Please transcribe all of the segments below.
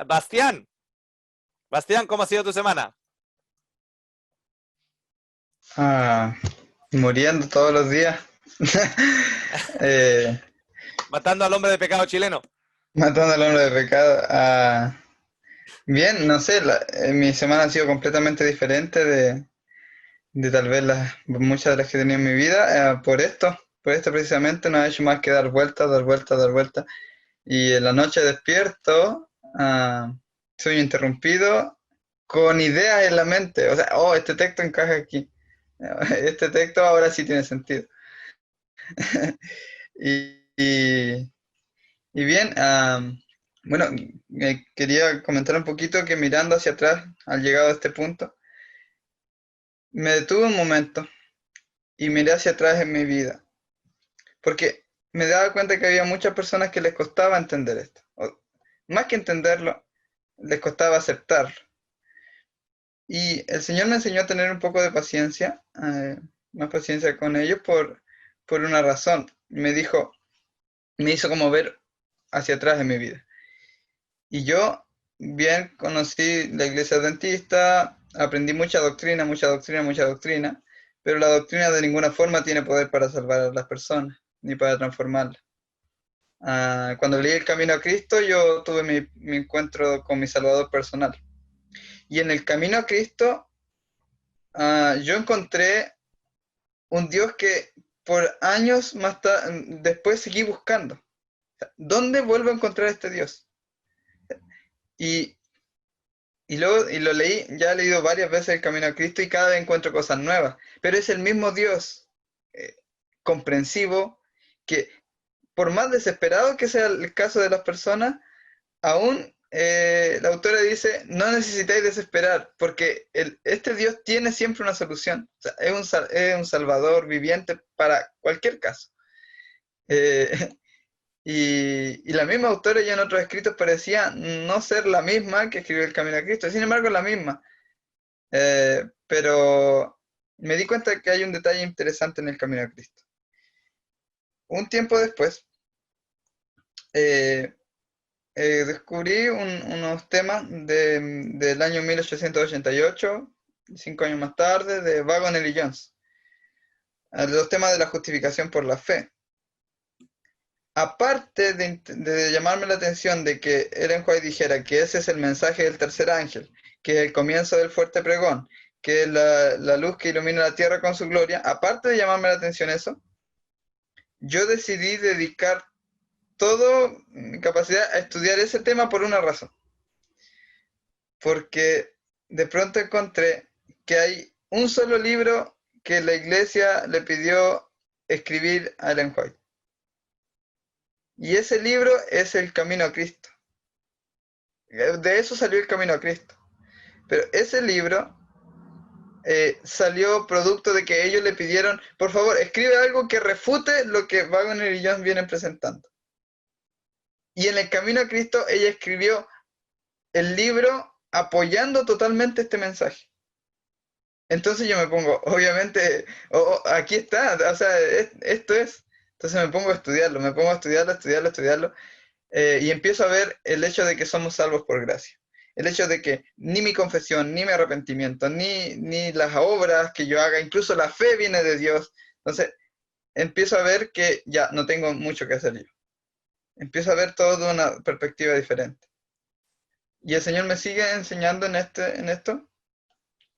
Bastián. Bastián, ¿cómo ha sido tu semana? Ah, Muriendo todos los días. Eh, Matando al hombre de pecado chileno. Matando al hombre de pecado. Bien, no sé, mi semana ha sido completamente diferente de tal vez muchas de las que tenía en mi vida. Por esto precisamente no ha hecho más que dar vueltas, dar vueltas, dar vueltas. Y en la noche despierto, soy interrumpido con ideas en la mente. O sea, este texto encaja aquí. Este texto ahora sí tiene sentido. Y, y- y bien, bueno, quería comentar un poquito que mirando hacia atrás, al llegado a este punto, me detuve un momento y miré hacia atrás en mi vida, porque me daba cuenta que había muchas personas que les costaba entender esto. Más que entenderlo, les costaba aceptarlo. Y el Señor me enseñó a tener un poco de paciencia, más paciencia con ellos por una razón. Me hizo como ver hacia atrás en mi vida. Y yo bien conocí la iglesia adventista, aprendí mucha doctrina, mucha doctrina, mucha doctrina, pero la doctrina de ninguna forma tiene poder para salvar a las personas, ni para transformarlas. Cuando leí El Camino a Cristo, yo tuve mi encuentro con mi Salvador personal. Y en el Camino a Cristo, yo encontré un Dios que por años después seguí buscando. ¿Dónde vuelvo a encontrar a este Dios? Y y lo leí, ya he leído varias veces El Camino a Cristo y cada vez encuentro cosas nuevas, pero es el mismo Dios, eh, comprensivo, que por más desesperado que sea el caso de las personas, aún la autora dice, no necesitáis desesperar, porque este Dios tiene siempre una solución. O sea, es un salvador viviente para cualquier caso. Eh, y la misma autora ya en otros escritos parecía no ser la misma que escribió El Camino a Cristo, sin embargo es la misma. Pero me di cuenta que hay un detalle interesante en el Camino a Cristo. Un tiempo después, eh, descubrí unos temas del año 1888, 5 años más tarde, de Waggoner y Jones, los temas de la justificación por la fe. Aparte de llamarme la atención de que Ellen White dijera que ese es el mensaje del tercer ángel, que es el comienzo del fuerte pregón, que es la luz que ilumina la tierra con su gloria, aparte de llamarme la atención eso, yo decidí dedicar toda mi capacidad a estudiar ese tema por una razón, porque de pronto encontré que hay un solo libro que la iglesia le pidió escribir a Ellen White, y ese libro es El Camino a Cristo. De eso salió El Camino a Cristo. Pero ese libro salió producto de que ellos le pidieron, por favor, escribe algo que refute lo que Wagner y Jones vienen presentando. Y en El Camino a Cristo ella escribió el libro apoyando totalmente este mensaje. Entonces yo me pongo, obviamente, aquí está, o sea, esto es. Entonces me pongo a estudiarlo, me pongo a estudiarlo, estudiarlo, estudiarlo. Y empiezo a ver el hecho de que somos salvos por gracia. El hecho de que ni mi confesión, ni mi arrepentimiento, ni las obras que yo haga, incluso la fe viene de Dios. Entonces, empiezo a ver que ya no tengo mucho que hacer yo. Empiezo a ver todo de una perspectiva diferente. Y el Señor me sigue enseñando en esto,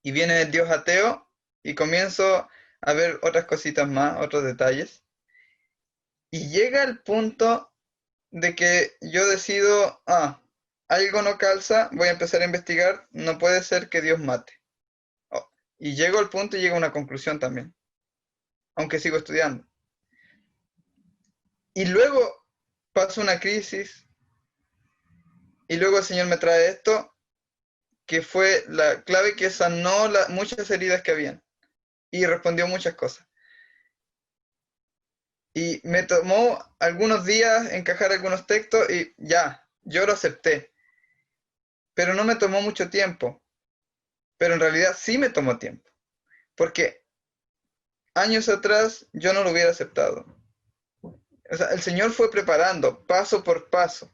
y viene el Dios ateo, y comienzo a ver otras cositas más, otros detalles. Y llega el punto de que yo decido, algo no calza, voy a empezar a investigar, no puede ser que Dios mate. Oh, y llego al punto y llego a una conclusión también, aunque sigo estudiando. Y luego pasa una crisis, y luego el Señor me trae esto, que fue la clave que sanó muchas heridas que habían, y respondió muchas cosas. Y me tomó algunos días encajar algunos textos y ya, yo lo acepté, pero no me tomó mucho tiempo, pero en realidad sí me tomó tiempo, porque años atrás yo no lo hubiera aceptado. O sea, el Señor fue preparando paso por paso.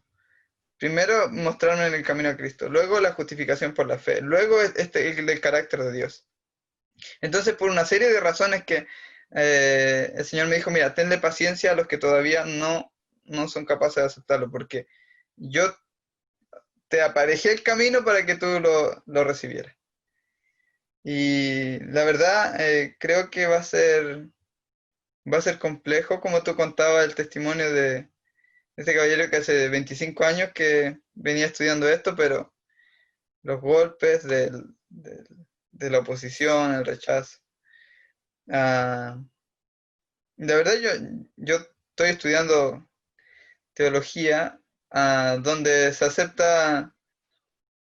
Primero mostrarme en el camino a Cristo, luego la justificación por la fe, luego el carácter de Dios. Entonces, por una serie de razones que el Señor me dijo, mira, tenle paciencia a los que todavía no son capaces de aceptarlo, porque yo te aparejé el camino para que tú lo recibieras. Y la verdad, creo que va a ser complejo, como tú contabas el testimonio de este caballero que hace 25 años que venía estudiando esto, pero los golpes de la oposición, el rechazo. Ah, de verdad, yo estoy estudiando teología, donde se acepta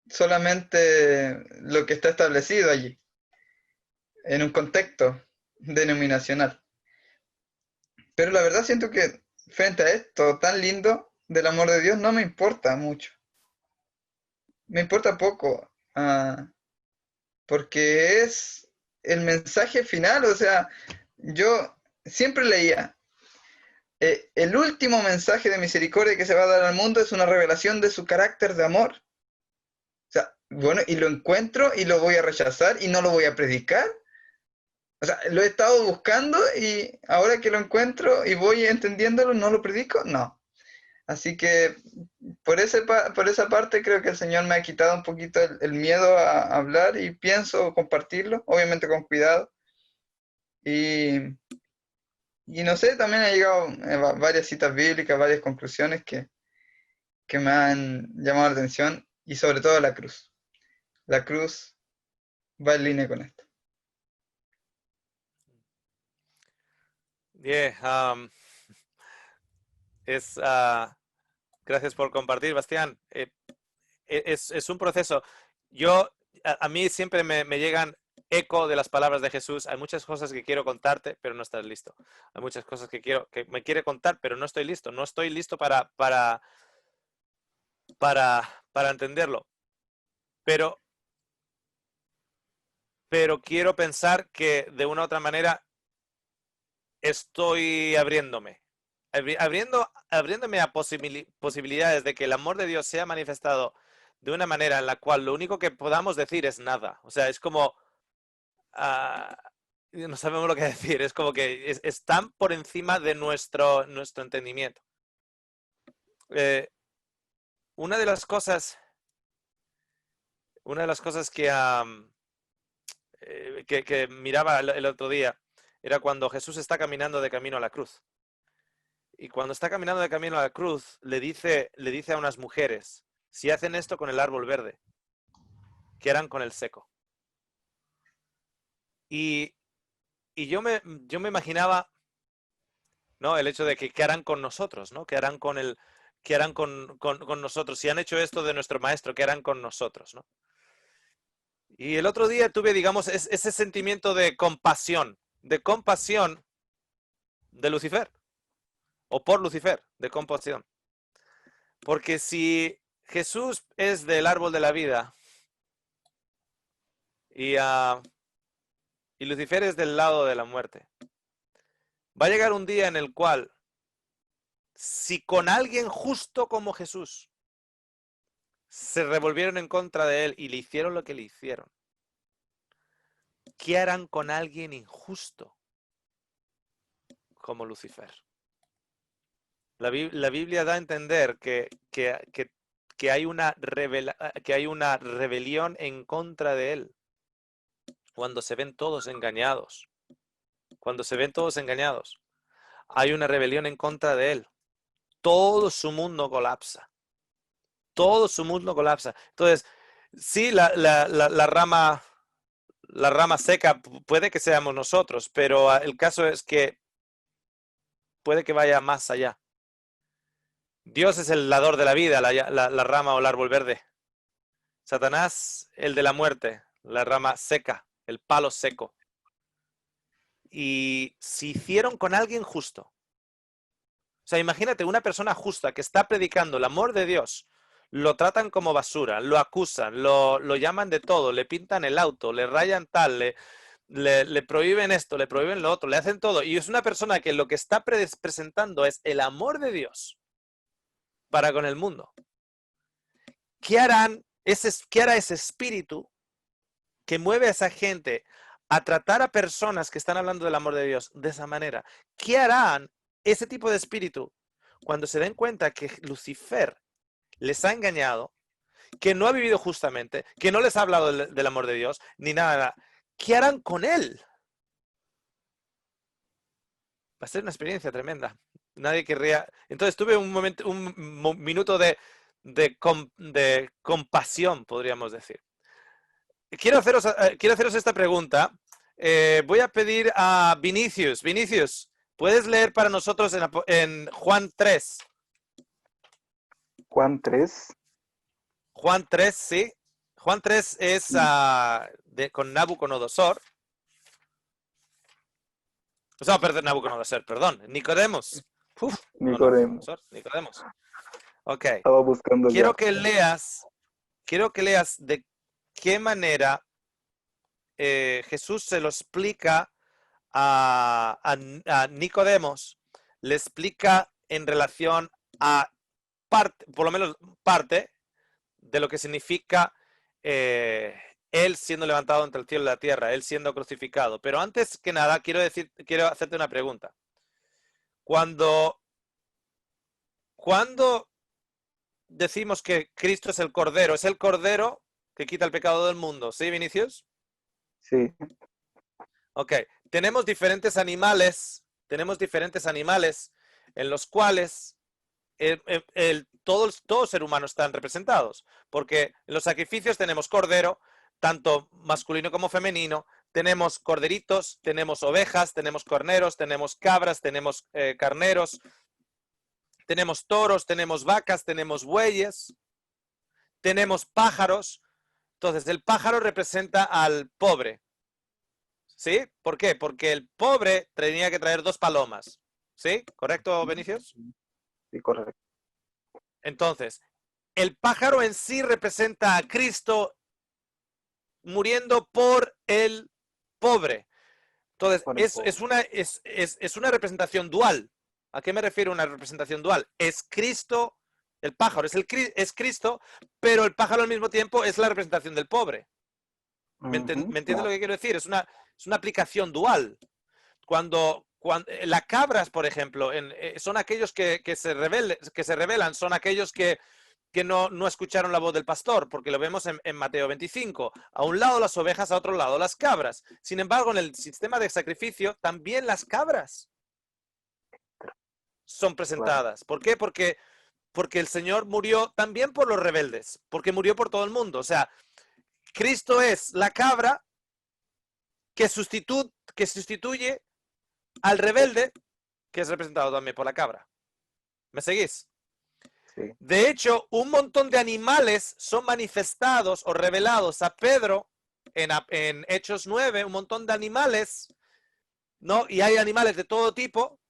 solamente lo que está establecido allí, en un contexto denominacional. Pero la verdad siento que frente a esto tan lindo del amor de Dios no me importa mucho. Me importa poco, porque es el mensaje final. O sea, yo siempre leía, el último mensaje de misericordia que se va a dar al mundo es una revelación de su carácter de amor. O sea, bueno, y lo encuentro y lo voy a rechazar y no lo voy a predicar. O sea, lo he estado buscando y ahora que lo encuentro y voy entendiéndolo, ¿no lo predico? No. Así que por esa parte creo que el Señor me ha quitado un poquito el miedo a hablar y pienso compartirlo, obviamente con cuidado. Y, y no sé, también ha llegado varias citas bíblicas, varias conclusiones que me han llamado la atención y sobre todo la cruz. La cruz va en línea con esto. Yeah, gracias por compartir, Bastián. Es un proceso. Yo, a mí siempre me llegan eco de las palabras de Jesús. Hay muchas cosas que quiero contarte, pero no estás listo. Hay muchas cosas que me quiere contar, pero no estoy listo. No estoy listo para entenderlo. Pero, pero quiero pensar que de una u otra manera estoy abriéndome a posibilidades de que el amor de Dios sea manifestado de una manera en la cual lo único que podamos decir es nada. O sea, es como, uh, no sabemos lo que decir, es como que es tan por encima de nuestro entendimiento. Eh, una de las cosas, que miraba el otro día era cuando Jesús está caminando de camino a la cruz. Y cuando está caminando de camino a la cruz, le dice a unas mujeres, si hacen esto con el árbol verde, ¿qué harán con el seco? Y, y yo me imaginaba, ¿no? El hecho de que qué harán con nosotros, ¿no? ¿Qué harán con nosotros? Si han hecho esto de nuestro maestro, ¿qué harán con nosotros, ¿no? Y el otro día tuve, digamos, ese sentimiento de compasión de Lucifer, o por Lucifer, de compasión. Porque si Jesús es del árbol de la vida y, y Lucifer es del lado de la muerte, va a llegar un día en el cual, si con alguien justo como Jesús se revolvieron en contra de él y le hicieron lo que le hicieron, ¿qué harán con alguien injusto como Lucifer? La Biblia da a entender que hay una rebelión en contra de él cuando se ven todos engañados. Cuando se ven todos engañados, hay una rebelión en contra de él. Todo su mundo colapsa. Todo su mundo colapsa. Entonces, sí, la rama seca puede que seamos nosotros, pero el caso es que puede que vaya más allá. Dios es el dador de la vida, la rama o el árbol verde. Satanás, el de la muerte, la rama seca, el palo seco. Y si hicieron con alguien justo, o sea, imagínate una persona justa que está predicando el amor de Dios, lo tratan como basura, lo acusan, lo llaman de todo, le pintan el auto, le rayan tal, le prohíben esto, le prohíben lo otro, le hacen todo. Y es una persona que lo que está presentando es el amor de Dios para con el mundo. ¿Qué hará ese espíritu que mueve a esa gente a tratar a personas que están hablando del amor de Dios de esa manera? ¿Qué harán ese tipo de espíritu cuando se den cuenta que Lucifer les ha engañado, que no ha vivido justamente, que no les ha hablado del amor de Dios, ni nada? ¿Qué harán con él? Va a ser una experiencia tremenda. Nadie querría. Entonces tuve un momento, minuto de compasión, podríamos decir. Quiero haceros esta pregunta. Voy a pedir a Vinicius. Vinicius, ¿puedes leer para nosotros en Juan 3? Juan 3. Juan 3, sí. Juan 3 es con Nabucodonosor. O sea, perdón, Nabucodonosor, perdón. Nicodemos. Nicodemos. Ok. Estaba buscando Quiero ya. que leas de qué manera Jesús se lo explica a Nicodemos, le explica en relación a parte, por lo menos parte, de lo que significa él siendo levantado entre el cielo y la tierra, él siendo crucificado. Pero antes que nada, quiero hacerte una pregunta. Cuando decimos que Cristo es el Cordero que quita el pecado del mundo, ¿sí, Vinicius? Sí. Ok, tenemos diferentes animales en los cuales todo ser humano están representados, porque en los sacrificios tenemos cordero, tanto masculino como femenino, tenemos corderitos, tenemos ovejas, tenemos corneros, tenemos cabras, tenemos carneros, tenemos toros, tenemos vacas, tenemos bueyes, tenemos pájaros. Entonces, el pájaro representa al pobre. ¿Sí? ¿Por qué? Porque el pobre tenía que traer 2 palomas. ¿Sí? ¿Correcto, Benicios? Sí, correcto. Entonces, el pájaro en sí representa a Cristo muriendo por el pobre. Entonces, es una representación dual. ¿A qué me refiero una representación dual? Es Cristo, el pájaro es Cristo, pero el pájaro al mismo tiempo es la representación del pobre. ¿Me entiendes lo que quiero decir? Es una aplicación dual. Cuando las cabras, por ejemplo, son aquellos que se rebelan, son aquellos que no escucharon la voz del pastor, porque lo vemos en Mateo 25. A un lado las ovejas, a otro lado las cabras. Sin embargo, en el sistema de sacrificio, también las cabras son presentadas. ¿Por qué? Porque el Señor murió también por los rebeldes, porque murió por todo el mundo. O sea, Cristo es la cabra que sustituye al rebelde, que es representado también por la cabra. ¿Me seguís? Sí. De hecho, un montón de animales son manifestados o revelados a Pedro en Hechos 9, un montón de animales, ¿no? Y hay animales de todo tipo.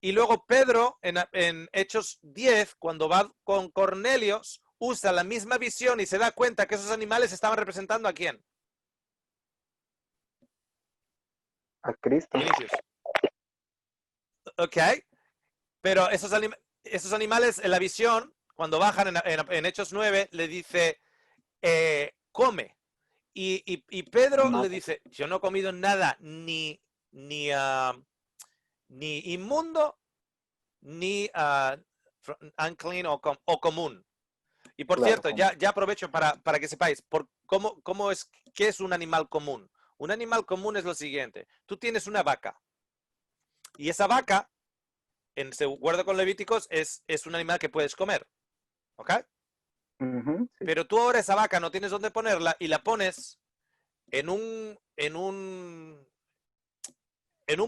Y luego Pedro, en Hechos 10, cuando va con Cornelios, usa la misma visión y se da cuenta que esos animales estaban representando ¿a quién? A Cristo. Vinicius. Ok. Pero esos animales en la visión, cuando bajan en Hechos 9, le dice, come. Y Pedro le dice, yo no he comido nada ni inmundo, ni unclean o común. Y por cierto, ya aprovecho para que sepáis, ¿qué es un animal común? Un animal común es lo siguiente. Tú tienes una vaca. Y esa vaca, de acuerdo con Levíticos, es un animal que puedes comer. ¿Ok? Sí. Pero tú ahora esa vaca no tienes dónde ponerla y la pones en un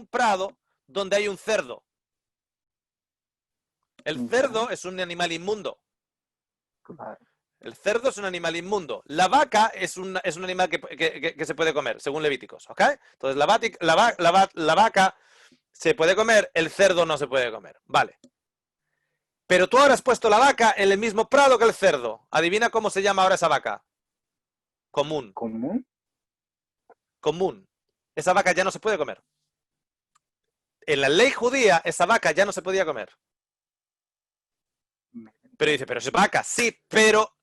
prado donde hay un cerdo. El cerdo es un animal inmundo. Claro. El cerdo es un animal inmundo. La vaca es un animal que se puede comer, según Levíticos. ¿Ok? Entonces la vaca se puede comer, el cerdo no se puede comer. Vale. Pero tú ahora has puesto la vaca en el mismo prado que el cerdo. Adivina cómo se llama ahora esa vaca. Común. ¿Común? Común. Esa vaca ya no se puede comer. En la ley judía, esa vaca ya no se podía comer. Pero dice, pero es vaca, sí, pero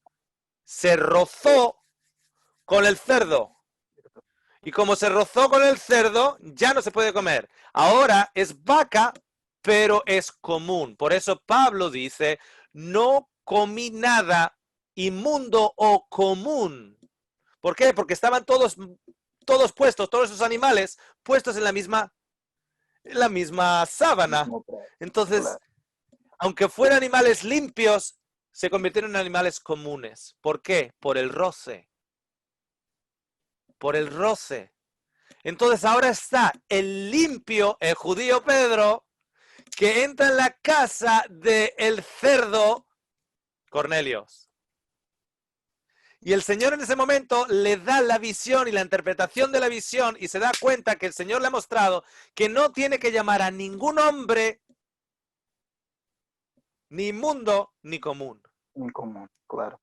se rozó con el cerdo. Y como se rozó con el cerdo, ya no se puede comer. Ahora es vaca, pero es común. Por eso Pablo dice, no comí nada inmundo o común. ¿Por qué? Porque estaban todos puestos, todos esos animales puestos en la misma sábana. Mismo plato, Entonces, claro. aunque fueran animales limpios, se convirtieron en animales comunes. ¿Por qué? Por el roce. Por el roce. Entonces ahora está el limpio, el judío Pedro, que entra en la casa del cerdo Cornelio. Y el Señor en ese momento le da la visión y la interpretación de la visión y se da cuenta que el Señor le ha mostrado que no tiene que llamar a ningún hombre ni inmundo ni común. En común, claro.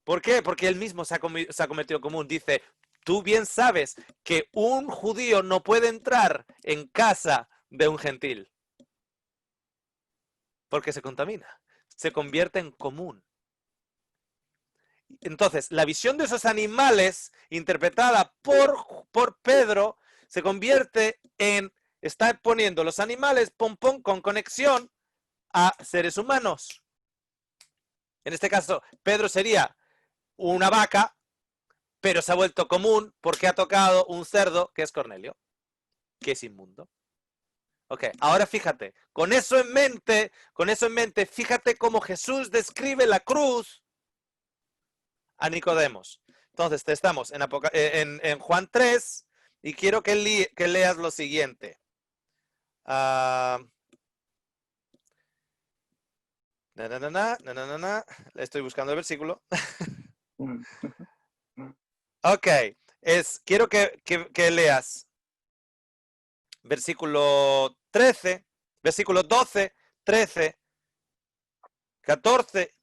¿Por qué? Porque él mismo se ha cometido común. Dice, tú bien sabes que un judío no puede entrar en casa de un gentil. Porque se contamina. Se convierte en común. Entonces, la visión de esos animales, interpretada por Pedro, se convierte en, está poniendo los animales con conexión a seres humanos. En este caso, Pedro sería una vaca, pero se ha vuelto común porque ha tocado un cerdo que es Cornelio, que es inmundo. Ok, ahora fíjate, con eso en mente, fíjate cómo Jesús describe la cruz a Nicodemos. Entonces, estamos en Juan 3 y quiero que leas lo siguiente. Estoy buscando el versículo. Mm. Ok, quiero que leas versículo 13, versículo 12, 13, 14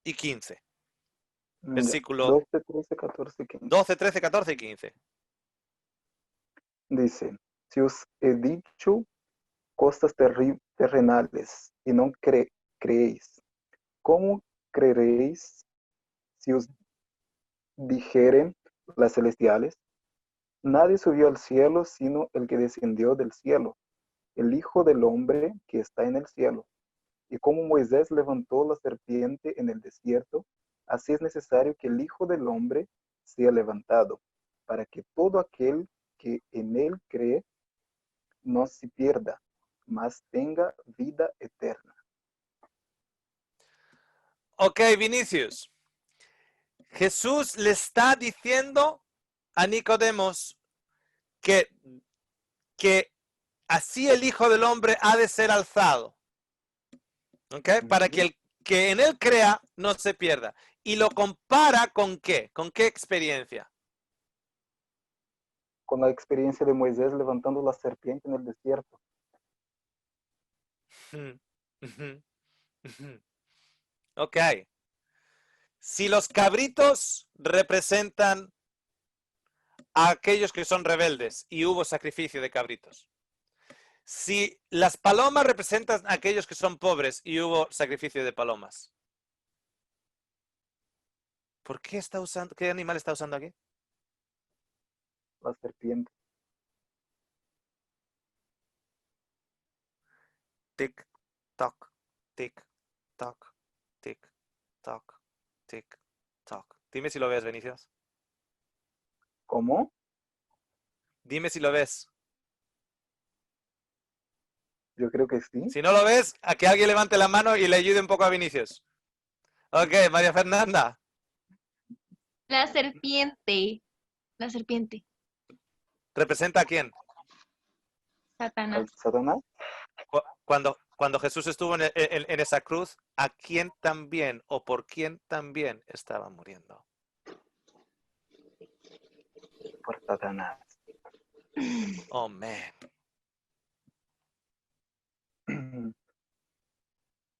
y 15. Ya. Versículo 12, 13, 14, 15. 12, 13, 14 y 15. Dice, si os he dicho cosas terrenales y no creéis, ¿cómo creeréis si os dijeren las celestiales? Nadie subió al cielo sino el que descendió del cielo, el Hijo del Hombre que está en el cielo. Y como Moisés levantó la serpiente en el desierto, así es necesario que el Hijo del Hombre sea levantado, para que todo aquel que en él cree no se pierda, mas tenga vida eterna. Ok, Vinicius. Jesús le está diciendo a Nicodemos que así el Hijo del Hombre ha de ser alzado. ¿Ok? Para que el que en él crea no se pierda. Y lo compara con qué? ¿Con qué experiencia? Con la experiencia de Moisés levantando la serpiente en el desierto. Ok. Si los cabritos representan a aquellos que son rebeldes y hubo sacrificio de cabritos. Si las palomas representan a aquellos que son pobres y hubo sacrificio de palomas. ¿Por qué está usando? ¿Qué animal está usando aquí? La serpiente. Tic, toc, tic, toc, tic, toc, tic, toc. Dime si lo ves, Benicios. ¿Cómo? Dime si lo ves. Yo creo que sí. Si no lo ves, a que alguien levante la mano y le ayude un poco a Vinicius. Ok, María Fernanda. La serpiente. La serpiente. ¿Representa a quién? Al Satanás. Satanás. Cuando Jesús estuvo en esa cruz, ¿a quién también o por quién también estaba muriendo? Por Satanás. Oh, man.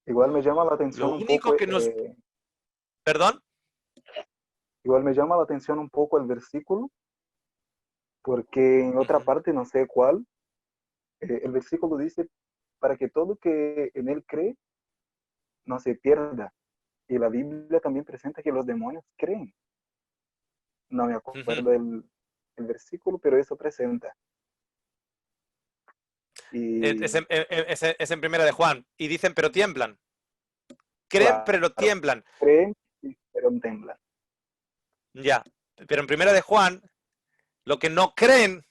Igual me llama la atención Lo un único poco, que nos... ¿Perdón? igual me llama la atención un poco el versículo, porque en otra parte, no sé cuál, el versículo dice, para que todo que en él cree no se pierda. Y la Biblia también presenta que los demonios creen. No me Ujú. acuerdo el versículo, pero eso presenta. Y Es en primera de Juan. Y dicen, pero tiemblan. Creen, pero claro, tiemblan. creen, pero temblan. Ya. Pero en primera de Juan, lo que no creen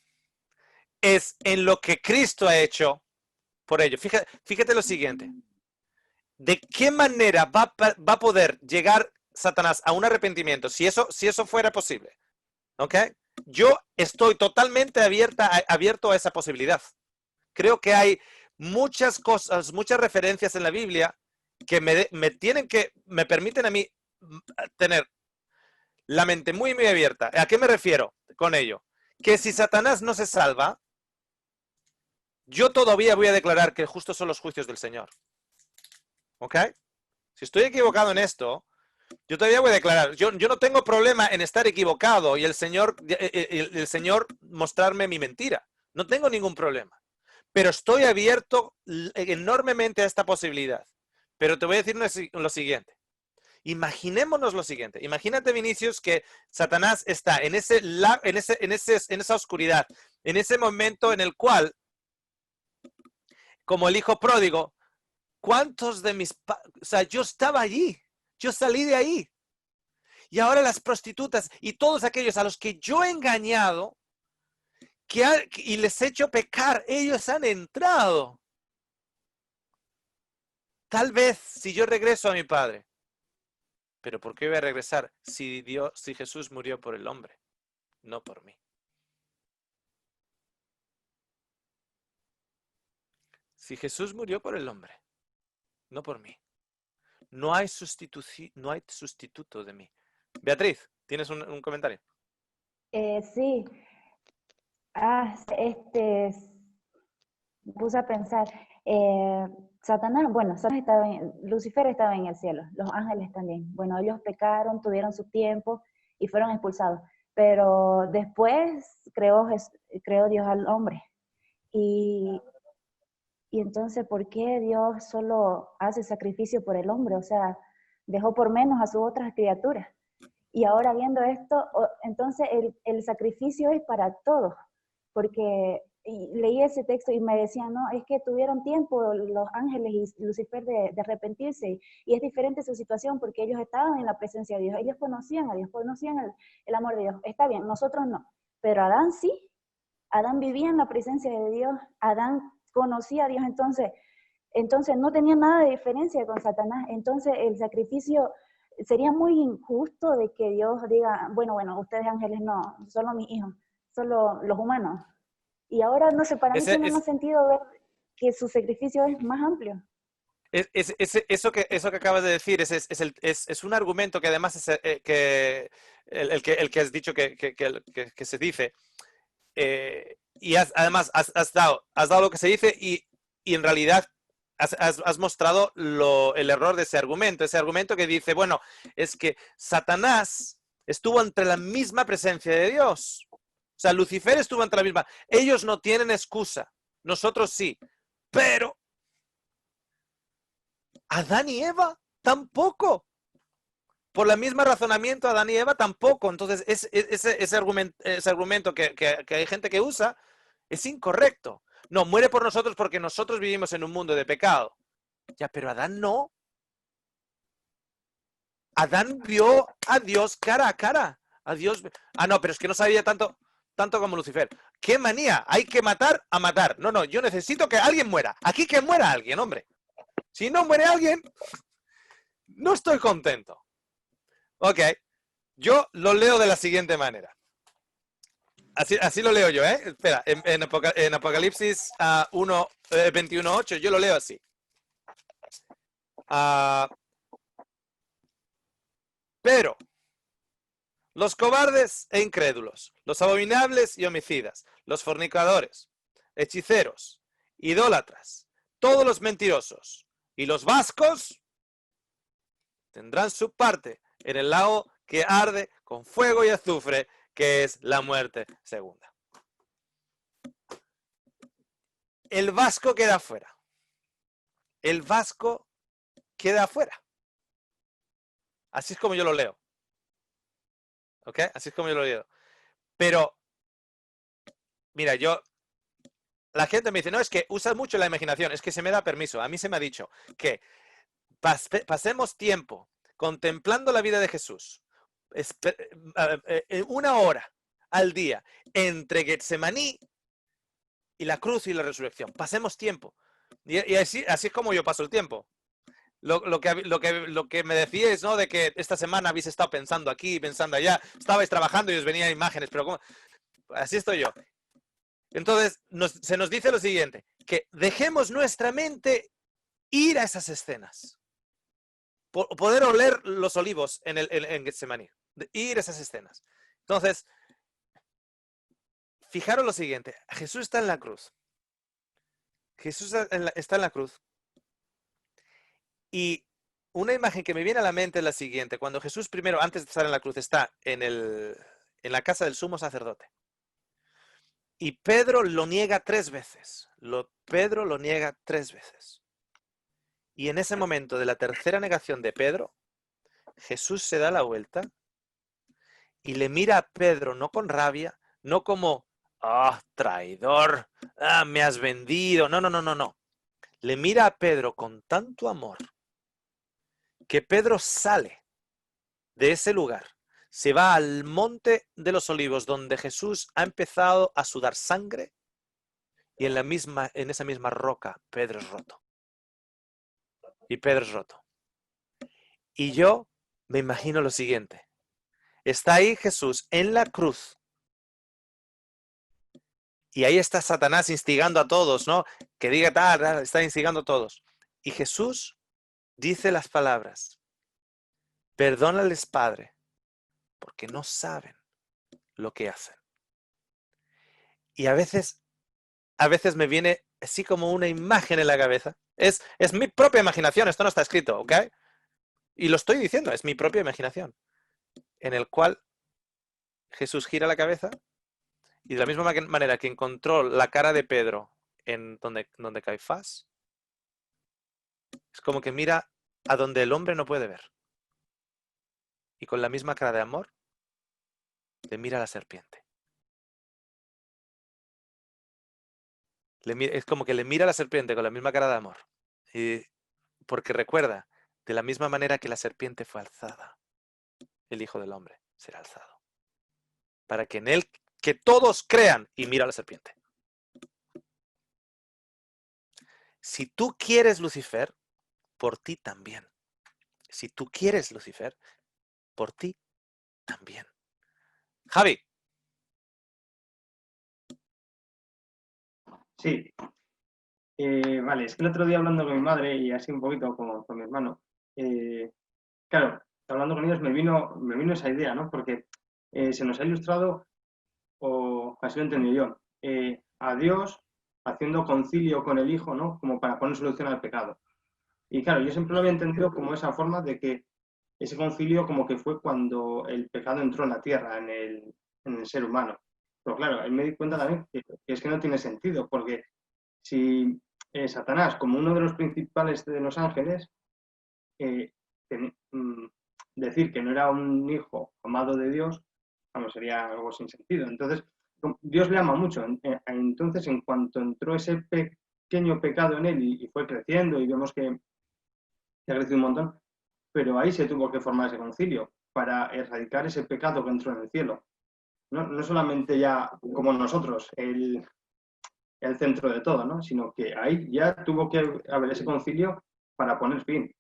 es en lo que Cristo ha hecho por ellos. Fíjate lo siguiente. ¿De qué manera va a poder llegar Satanás a un arrepentimiento si eso fuera posible? ¿Ok? Yo estoy totalmente abierto a esa posibilidad. Creo que hay muchas cosas, muchas referencias en la Biblia que me permiten a mí tener la mente muy, muy abierta. ¿A qué me refiero con ello? Que si Satanás no se salva, yo todavía voy a declarar que justos son los juicios del Señor. ¿Ok? Si estoy equivocado en esto, yo todavía voy a declarar, yo no tengo problema en estar equivocado y el Señor mostrarme mi mentira. No tengo ningún problema. Pero estoy abierto enormemente a esta posibilidad. Pero te voy a decir lo siguiente. Imaginémonos lo siguiente. Imagínate, Vinicius, que Satanás está en esa oscuridad, en ese momento en el cual, como el hijo pródigo, ¿cuántos de o sea, yo estaba allí, yo salí de ahí. Y ahora las prostitutas y todos aquellos a los que yo he engañado y les he hecho pecar, ellos han entrado. Tal vez si yo regreso a mi padre. Pero ¿por qué voy a regresar si Jesús murió por el hombre, no por mí? Si Jesús murió por el hombre, no por mí. No hay sustituto de mí. Beatriz, ¿tienes un comentario? Sí, me puse a pensar, Satanás, bueno, Lucifer estaba en el cielo, los ángeles también. Bueno, ellos pecaron, tuvieron su tiempo y fueron expulsados. Pero después creó Dios al hombre. Y, y entonces, ¿por qué Dios solo hace sacrificio por el hombre? O sea, dejó por menos a sus otras criaturas. Y ahora viendo esto, entonces el sacrificio es para todos, porque leí ese texto y me decían, no, es que tuvieron tiempo los ángeles y Lucifer de arrepentirse, y es diferente su situación porque ellos estaban en la presencia de Dios, ellos conocían a Dios, conocían el amor de Dios. Está bien, nosotros no, pero Adán sí, Adán vivía en la presencia de Dios, Adán conocía a Dios, entonces no tenía nada de diferencia con Satanás. Entonces el sacrificio sería muy injusto de que Dios diga, bueno, ustedes ángeles no, solo mis hijos, solo los humanos. Y ahora, no sé, para mí tiene más sentido ver que su sacrificio es más amplio. Eso que acabas de decir es un argumento que además es el que has dicho que se dice. Y además has dado lo que se dice y en realidad has mostrado el error de ese argumento que dice, bueno, es que Satanás estuvo entre la misma presencia de Dios. O sea, Lucifer estuvo entre la misma. Ellos no tienen excusa, nosotros sí, pero Adán y Eva tampoco. Por el mismo razonamiento, Adán y Eva tampoco. Entonces, ese argumento que hay gente que usa es incorrecto. No, muere por nosotros porque nosotros vivimos en un mundo de pecado. Ya, pero Adán no. Adán vio a Dios cara a cara. A Dios. Ah, no, pero es que no sabía tanto como Lucifer. ¡Qué manía! Hay que matar a matar. No, no, yo necesito que alguien muera. Aquí que muera alguien, hombre. Si no muere alguien, no estoy contento. Ok, yo lo leo de la siguiente manera. Así lo leo yo, ¿eh? Espera, en Apocalipsis 21:8, yo lo leo así. Pero los cobardes e incrédulos, los abominables y homicidas, los fornicadores, hechiceros, idólatras, todos los mentirosos y los vascos tendrán su parte en el lago que arde con fuego y azufre, que es la muerte segunda. El vasco queda afuera. El vasco queda afuera. Así es como yo lo leo. ¿Ok? Así es como yo lo leo. Pero, mira, la gente me dice, no, es que usas mucho la imaginación, es que se me da permiso. A mí se me ha dicho que pasemos tiempo contemplando la vida de Jesús, una hora al día, entre Getsemaní y la cruz y la resurrección. Pasemos tiempo. Y así es como yo paso el tiempo. Lo que me decíais, ¿no? De que esta semana habéis estado pensando aquí, pensando allá, estabais trabajando y os venían imágenes, pero ¿cómo? Así estoy yo. Entonces, se nos dice lo siguiente, que dejemos nuestra mente ir a esas escenas. Poder oler los olivos en Getsemaní. Ir a esas escenas. Entonces, fijaros lo siguiente, Jesús está en la cruz. Jesús está en la cruz. Y una imagen que me viene a la mente es la siguiente. Cuando Jesús primero, antes de estar en la cruz, está en la casa del sumo sacerdote. Y Pedro lo niega 3 veces. Pedro lo niega 3 veces. Y en ese momento de la tercera negación de Pedro, Jesús se da la vuelta y le mira a Pedro no con rabia, no como, traidor, me has vendido. No, no, no, no, no. Le mira a Pedro con tanto amor que Pedro sale de ese lugar, se va al monte de los olivos donde Jesús ha empezado a sudar sangre y en esa misma roca Pedro es roto. Y Pedro es roto. Y yo me imagino lo siguiente. Está ahí Jesús en la cruz. Y ahí está Satanás instigando a todos, ¿no? Que diga tal, está instigando a todos. Y Jesús dice las palabras: perdónales, Padre, porque no saben lo que hacen. Y a veces me viene así como una imagen en la cabeza. Es mi propia imaginación, esto no está escrito, ¿ok? Y lo estoy diciendo, es mi propia imaginación. En el cual Jesús gira la cabeza y de la misma manera que encontró la cara de Pedro en donde Caifás, es como que mira a donde el hombre no puede ver. Y con la misma cara de amor, le mira a la serpiente. Es como que le mira a la serpiente con la misma cara de amor. Y porque recuerda, de la misma manera que la serpiente fue alzada, el Hijo del Hombre será alzado. Para que en él, que todos crean, y mira a la serpiente. Si tú quieres Lucifer, por ti también. Si tú quieres Lucifer, por ti también. Javi. Sí. Vale, es que el otro día hablando con mi madre y así un poquito con mi hermano, claro, hablando con ellos me vino esa idea, ¿no? Porque se nos ha ilustrado, o así lo entendí yo, a Dios haciendo concilio con el Hijo, ¿no? Como para poner solución al pecado. Y claro, yo siempre lo había entendido como esa forma de que ese concilio como que fue cuando el pecado entró en la tierra, en el ser humano. Pero claro, ahí me di cuenta también que es que no tiene sentido, porque si Satanás, como uno de los principales de los ángeles, decir que no era un hijo amado de Dios, vamos, sería algo sin sentido. Entonces, Dios le ama mucho. Entonces, en cuanto entró ese pequeño pecado en él y fue creciendo y vemos que ha crecido un montón, pero ahí se tuvo que formar ese concilio para erradicar ese pecado que entró en el cielo. No solamente ya como nosotros, el centro de todo, ¿no? Sino que ahí ya tuvo que haber ese concilio para poner fin.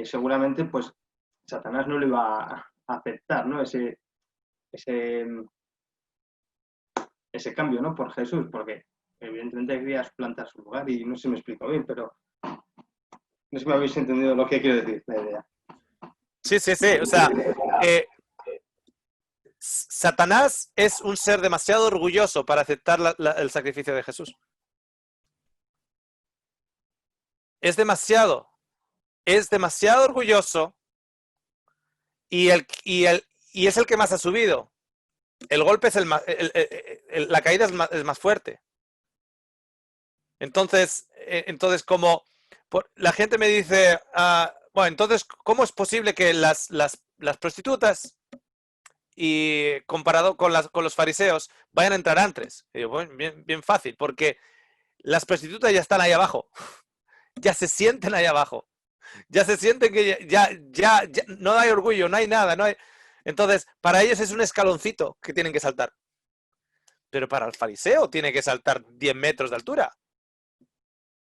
Seguramente, pues, Satanás no lo iba a aceptar, ¿no? Ese cambio, ¿no? Por Jesús, porque evidentemente quería suplantar su lugar y no sé si me explico bien, pero no sé si me habéis entendido lo que quiero decir, la idea. Sí, sí, sí. O sea, Satanás es un ser demasiado orgulloso para aceptar el sacrificio de Jesús. Es demasiado orgulloso y es el que más ha subido. El golpe es la caída es más fuerte. Entonces como la gente me dice, Bueno, entonces, ¿cómo es posible que las prostitutas y comparado con los fariseos vayan a entrar antes? Y digo, bueno, bien fácil, porque las prostitutas ya están ahí abajo, ya se sienten ahí abajo, ya se sienten que ya no hay orgullo, no hay nada, no hay... Entonces, para ellos es un escaloncito que tienen que saltar. Pero para el fariseo tiene que saltar 10 metros de altura.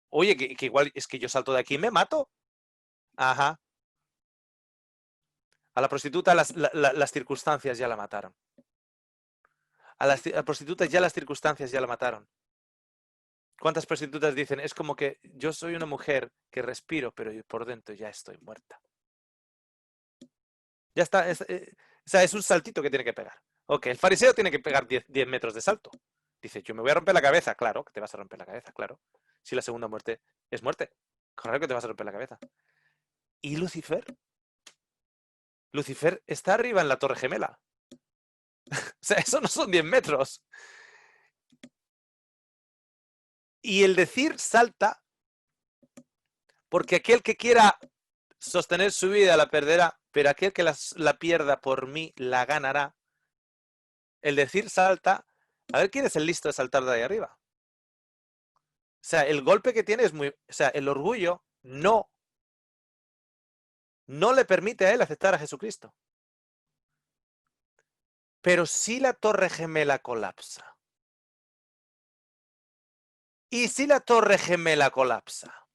Oye, que igual es que yo salto de aquí y me mato. Ajá. A la prostituta las circunstancias ya la mataron. A la prostituta ya las circunstancias ya la mataron. ¿Cuántas prostitutas dicen? Es como que yo soy una mujer que respiro, pero por dentro ya estoy muerta. Ya está. O sea, es un saltito que tiene que pegar. Ok, el fariseo tiene que pegar 10 metros de salto. Dice, yo me voy a romper la cabeza. Claro, que te vas a romper la cabeza, claro. Si la segunda muerte es muerte, claro que te vas a romper la cabeza. ¿Y Lucifer? Lucifer está arriba en la Torre Gemela. O sea, eso no son 10 metros. Y el decir salta, porque aquel que quiera sostener su vida la perderá, pero aquel que la pierda por mí la ganará. El decir salta, a ver quién es el listo de saltar de ahí arriba. O sea, el golpe que tiene es muy... O sea, el orgullo no le permite a él aceptar a Jesucristo. Pero si la Torre Gemela colapsa, y si la Torre Gemela colapsa,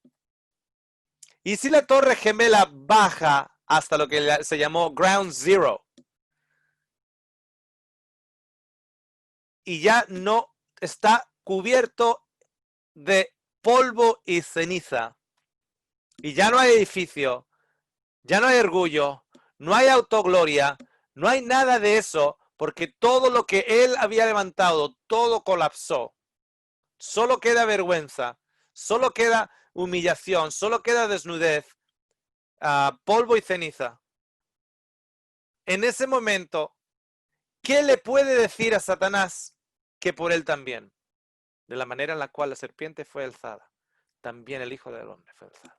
y si la Torre Gemela baja hasta lo que se llamó Ground Zero, y ya no está cubierto de polvo y ceniza, y ya no hay edificio, ya no hay orgullo, no hay autogloria, no hay nada de eso, porque todo lo que él había levantado, todo colapsó. Solo queda vergüenza, solo queda humillación, solo queda desnudez, polvo y ceniza. En ese momento, ¿qué le puede decir a Satanás que por él también? De la manera en la cual la serpiente fue alzada, también el Hijo del Hombre fue alzado.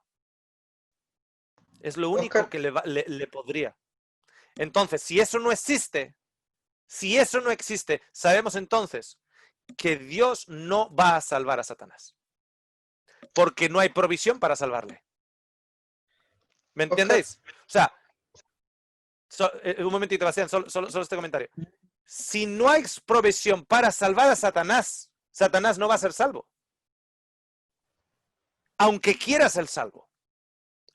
Es lo único Oscar, que le podría. Entonces, si eso no existe, sabemos entonces que Dios no va a salvar a Satanás. Porque no hay provisión para salvarle. ¿Me Oscar, entendéis? O sea, un momentito, Bastián, solo este comentario. Si no hay provisión para salvar a Satanás, Satanás no va a ser salvo. Aunque quiera ser salvo.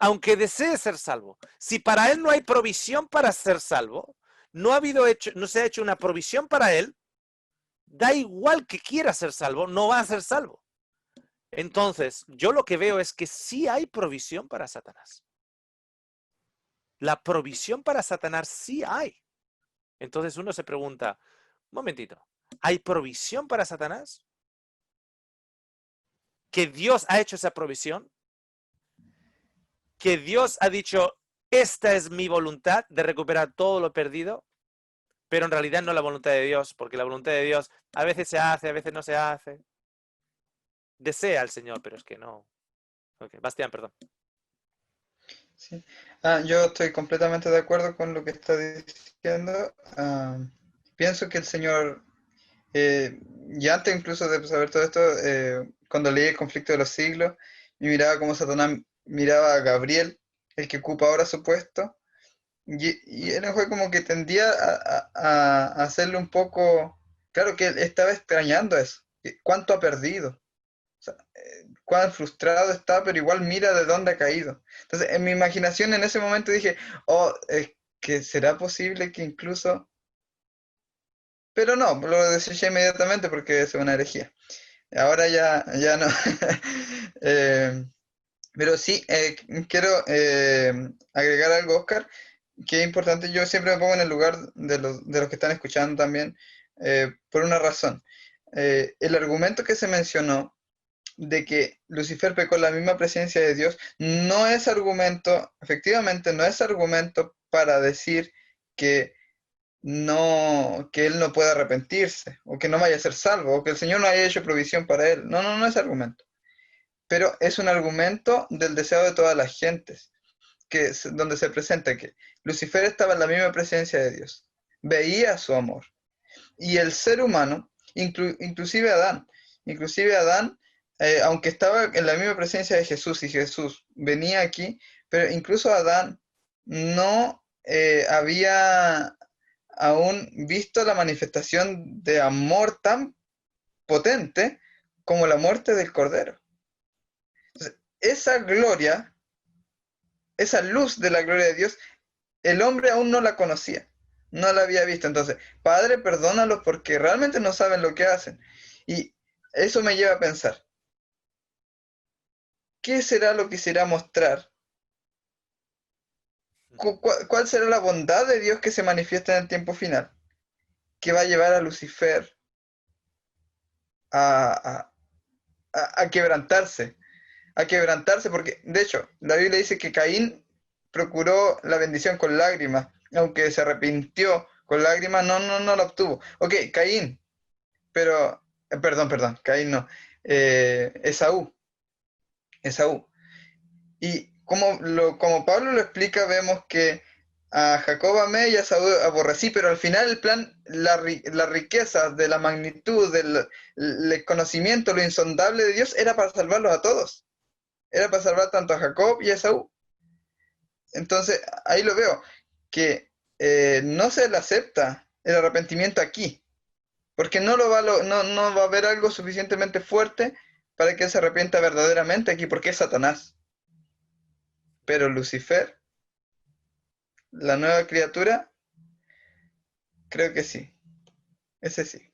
Aunque desee ser salvo. Si para él no hay provisión para ser salvo, no se ha hecho una provisión para él, da igual que quiera ser salvo, no va a ser salvo. Entonces, yo lo que veo es que sí hay provisión para Satanás. La provisión para Satanás sí hay. Entonces uno se pregunta, un momentito, ¿hay provisión para Satanás? ¿Que Dios ha hecho esa provisión? ¿Que Dios ha dicho, esta es mi voluntad de recuperar todo lo perdido? Pero en realidad no es la voluntad de Dios, porque la voluntad de Dios a veces se hace, a veces no se hace. Desea al Señor, pero es que no. Okay. Bastián, perdón. sí. Yo estoy completamente de acuerdo con lo que está diciendo. Pienso que el Señor, y antes incluso de saber todo esto, cuando leí el conflicto de los siglos, y miraba cómo Satanás miraba a Gabriel, el que ocupa ahora su puesto, y él fue como que tendía a hacerle un poco, claro que él estaba extrañando eso, cuánto ha perdido. O sea, cuán frustrado está, pero igual mira de dónde ha caído. Entonces, en mi imaginación en ese momento dije, oh, es que será posible que incluso... Pero no, lo deseché inmediatamente porque es una herejía. Ahora ya no. Pero sí, quiero agregar algo, Oscar, que es importante. Yo siempre me pongo en el lugar de los que están escuchando también, por una razón. El argumento que se mencionó de que Lucifer pecó en la misma presencia de Dios, no es argumento, efectivamente, no es argumento para decir que que él no pueda arrepentirse, o que no vaya a ser salvo, o que el Señor no haya hecho provisión para él. No es argumento. Pero es un argumento del deseo de todas las gentes. donde se presenta que Lucifer estaba en la misma presencia de Dios, veía su amor. Y el ser humano, inclusive Adán, aunque estaba en la misma presencia de Jesús y Jesús venía aquí, pero incluso Adán no había aún visto la manifestación de amor tan potente como la muerte del Cordero. Entonces, esa gloria, esa luz de la gloria de Dios, el hombre aún no la conocía, no la había visto. Entonces, Padre, perdónalos porque realmente no saben lo que hacen. Y eso me lleva a pensar, ¿qué será lo que se irá a mostrar? ¿Cuál será la bondad de Dios que se manifiesta en el tiempo final? Que va a llevar a Lucifer a quebrantarse, porque de hecho la Biblia dice que Caín procuró la bendición con lágrimas, aunque se arrepintió con lágrimas, no la obtuvo. Ok, Caín, pero, perdón, Caín no, Esaú. Y como Pablo lo explica, vemos que a Jacob amé y a Esaú aborrecí, pero al final el plan, la riqueza de la magnitud, el conocimiento, lo insondable de Dios era para salvarlos a todos. Era para salvar tanto a Jacob y a Esaú. Entonces, ahí lo veo, que no se le acepta el arrepentimiento aquí, porque no va a haber algo suficientemente fuerte para que él se arrepienta verdaderamente aquí, porque es Satanás. Pero Lucifer, la nueva criatura, creo que sí. Ese sí.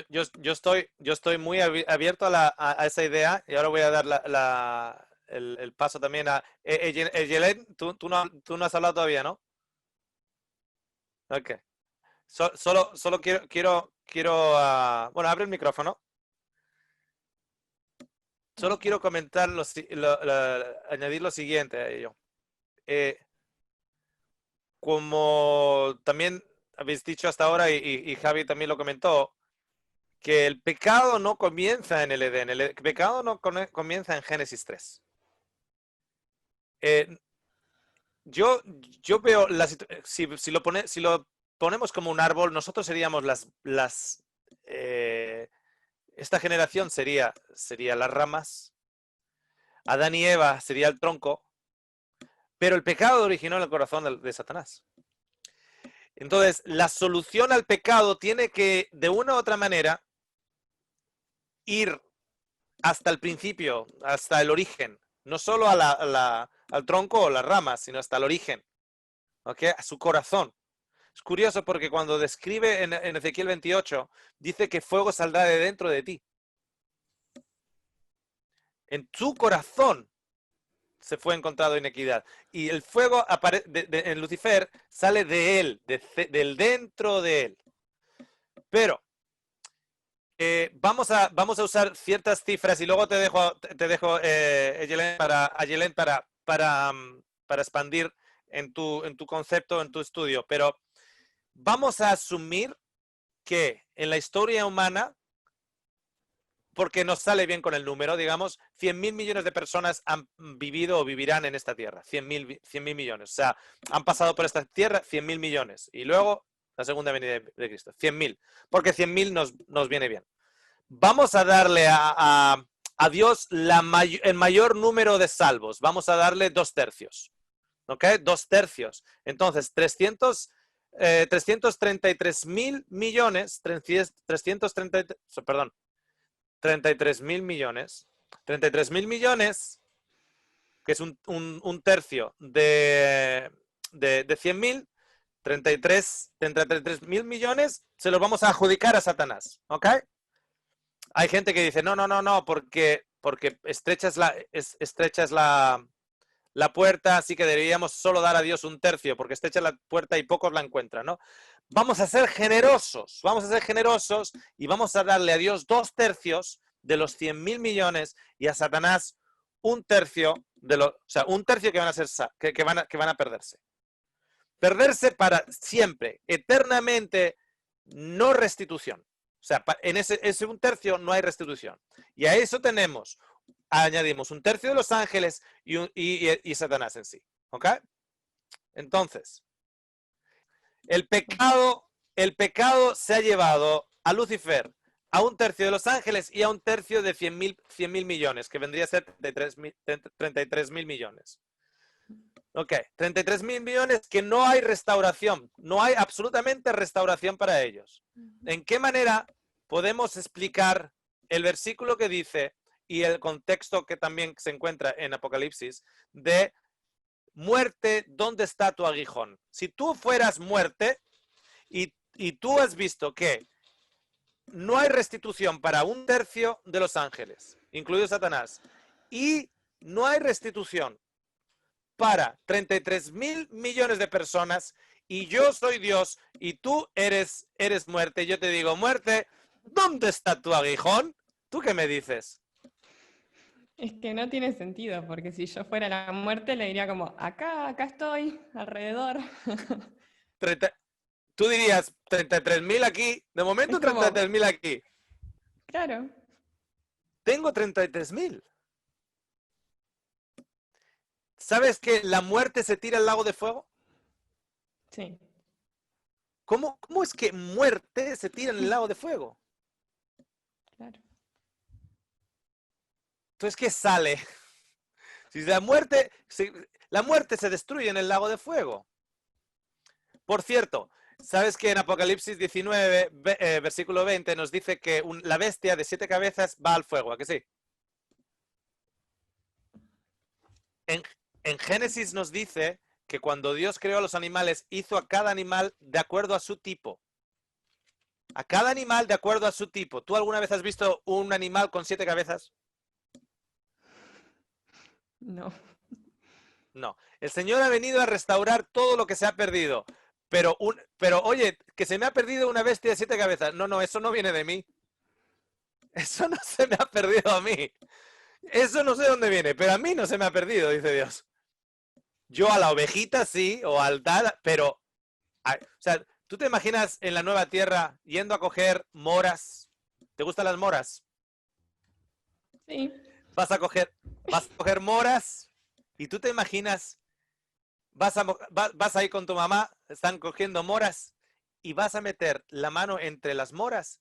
Yo estoy muy abierto a esa idea y ahora voy a dar el paso también a Yelen. Tú no has hablado todavía, ¿no? Ok. Solo quiero bueno, abre el micrófono. Solo quiero comentar añadir lo siguiente a ello. Como también habéis dicho hasta ahora y Javi también lo comentó, que el pecado no comienza en el Edén, el pecado no comienza en Génesis 3. Yo veo, si lo ponemos como un árbol, nosotros seríamos esta generación sería las ramas, Adán y Eva sería el tronco, pero el pecado originó en el corazón de Satanás. Entonces, la solución al pecado tiene que, de una u otra manera, ir hasta el principio, hasta el origen, no solo al tronco o las ramas, sino hasta el origen, ¿ok? A su corazón. Es curioso porque cuando describe en Ezequiel 28, dice que fuego saldrá de dentro de ti. En tu corazón se fue encontrado inequidad. Y el fuego en Lucifer sale de él, del dentro de él. Pero vamos a usar ciertas cifras y luego te dejo Yelen, para expandir en tu concepto, en tu estudio. Pero vamos a asumir que en la historia humana, porque nos sale bien con el número, digamos, 100.000 millones de personas han vivido o vivirán en esta tierra. 100.000 millones. O sea, han pasado por esta tierra 100.000 millones. Y luego la segunda venida de Cristo. 100.000. Porque 100.000 nos viene bien. Vamos a darle a Dios el mayor número de salvos. Vamos a darle 2/3. ¿Ok? 2/3. Entonces, 333.000 millones, 33.000 millones. 33.000 millones, que es un tercio de 100.000, 33.000 millones se los vamos a adjudicar a Satanás. ¿Ok? Hay gente que dice, no, porque estrechas la puerta, así que deberíamos solo dar a Dios 1/3, porque estrechas la puerta y pocos la encuentran, ¿no? Vamos a ser generosos y vamos a darle a Dios 2/3 de los 100.000 millones y a Satanás 1/3 o sea, 1/3 que van a perderse. Perderse para siempre, eternamente, no restitución. O sea, en ese 1/3 no hay restitución. Y a eso tenemos añadimos un tercio de los ángeles y Satanás en sí. ¿Ok? Entonces, el pecado se ha llevado a Lucifer a un tercio de los ángeles y a un tercio de 100.000 millones, que vendría a ser 33.000 millones. Ok, 33.000 millones que no hay restauración, no hay absolutamente restauración para ellos. ¿En qué manera podemos explicar el versículo que dice y el contexto que también se encuentra en Apocalipsis de muerte, ¿dónde está tu aguijón? Si tú fueras muerte y tú has visto que no hay restitución para un tercio de los ángeles, incluido Satanás, y no hay restitución para 33.000 millones de personas, y yo soy Dios y tú eres muerte, yo te digo, muerte, ¿dónde está tu aguijón? ¿Tú qué me dices? Es que no tiene sentido, porque si yo fuera la muerte le diría como, acá estoy, alrededor. Tú dirías 33.000 aquí, de momento Es como- 33.000 aquí. Claro, Tengo 33.000. ¿Sabes que la muerte se tira al lago de fuego? sí. ¿Cómo es que muerte se tira en el lago de fuego? Claro. Entonces, ¿qué sale? Si la muerte se destruye en el lago de fuego. Por cierto, ¿sabes que en Apocalipsis 19, versículo 20, nos dice que la bestia de 7 cabezas va al fuego? ¿A que sí? En Génesis nos dice que cuando Dios creó a los animales, hizo a cada animal de acuerdo a su tipo. A cada animal de acuerdo a su tipo. ¿Tú alguna vez has visto un animal con 7 cabezas? No. No. El Señor ha venido a restaurar todo lo que se ha perdido. Pero oye, que se me ha perdido una bestia de 7 cabezas. No, eso no viene de mí. Eso no se me ha perdido a mí. Eso no sé dónde viene, pero a mí no se me ha perdido, dice Dios. Yo a la ovejita sí, o al tal, pero... O sea, ¿tú te imaginas en la nueva tierra yendo a coger moras? ¿Te gustan las moras? Sí. Vas a coger moras y tú te imaginas, vas a ir con tu mamá, están cogiendo moras y vas a meter la mano entre las moras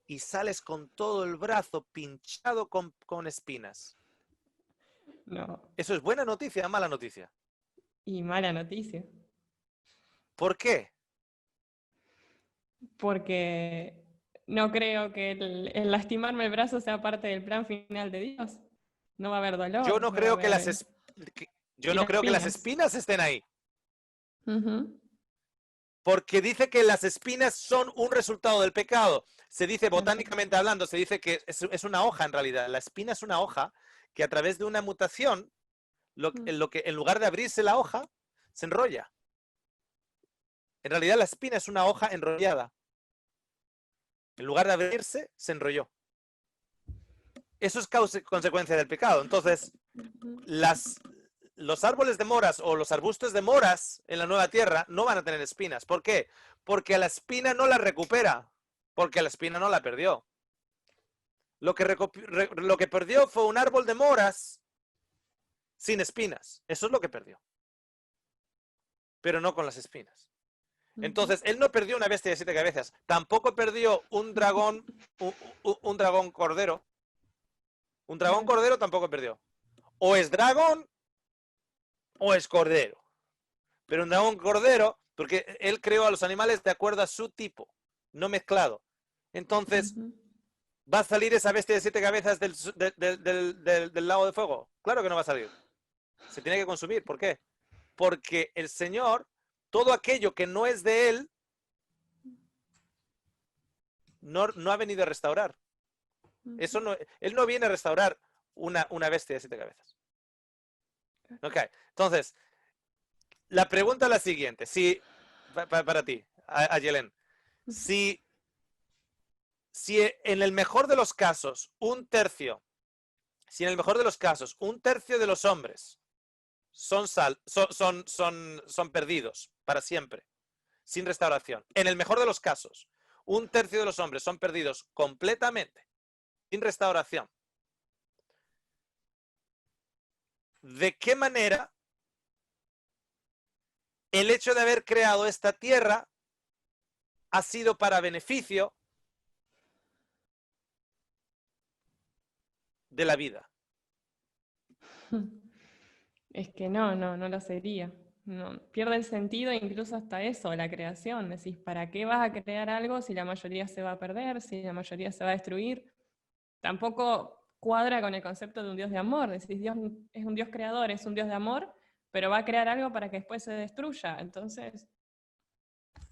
y sales con todo el brazo pinchado con espinas. No. ¿Eso es buena noticia o mala noticia? Y mala noticia. ¿Por qué? Porque no creo que el lastimarme el brazo sea parte del plan final de Dios. No va a haber dolor. Yo no va a creo que haber- yo y no las creo que las espinas. espinas estén ahí. Ujú. Porque dice que las espinas son un resultado del pecado. Se dice, Del botánicamente hablando, se dice que es una hoja en realidad. La espina es una hoja que a través de una mutación, en lugar de abrirse la hoja, se enrolla. En realidad la espina es una hoja enrollada. En lugar de abrirse, se enrolló. Eso es consecuencia del pecado. Entonces, Ujú. los árboles de moras o los arbustos de moras en la nueva tierra no van a tener espinas. ¿Por qué? Porque a la espina no la recupera, porque a la espina no la perdió. Lo que perdió fue un árbol de moras sin espinas. Eso es lo que perdió. Pero no con las espinas. Entonces, él no perdió una bestia de 7 cabezas. Tampoco perdió un dragón, un dragón cordero. Un dragón cordero tampoco perdió. O es dragón o es cordero. Pero un dragón cordero, porque él creó a los animales de acuerdo a su tipo, no mezclado. Entonces, Ujú. ¿va a salir esa bestia de 7 cabezas del lago de fuego? Claro que no va a salir. Se tiene que consumir. ¿Por qué? Porque el Señor, todo aquello que no es de Él, no ha venido a restaurar. Eso no, Él no viene a restaurar una bestia de 7 cabezas. Ok, entonces, la pregunta es la siguiente. Si, para ti, Ayelen, si en el mejor de los casos, un tercio de los hombres son perdidos para siempre, sin restauración. En el mejor de los casos, un tercio de los hombres son perdidos completamente, sin restauración. de qué manera el hecho de haber creado esta tierra ha sido para beneficio de la vida. Es que no lo sería. No, pierde el sentido incluso hasta eso, la creación. Decís, ¿para qué vas a crear algo si la mayoría se va a perder, si la mayoría se va a destruir? Tampoco cuadra con el concepto de un Dios de amor. Decís, Dios es un Dios creador, es un Dios de amor, pero va a crear algo para que después se destruya. Entonces,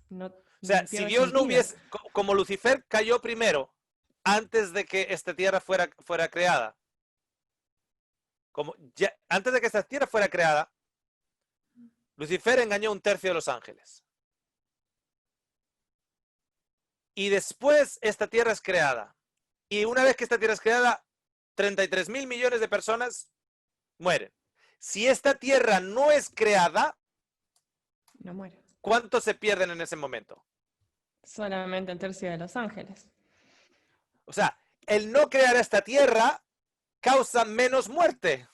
no O sea, si pierde Dios no sentido. hubiese, como Lucifer cayó primero, antes de que esta tierra fuera creada, antes de que esta tierra fuera creada, Lucifer engañó a 1/3 de los ángeles. Y después esta tierra es creada. Y una vez que esta tierra es creada, 33.000 millones de personas mueren. Si esta tierra no es creada, No muere. ¿cuántos se pierden en ese momento? Solamente el tercio de los ángeles. O sea, el no crear esta tierra causa menos muerte.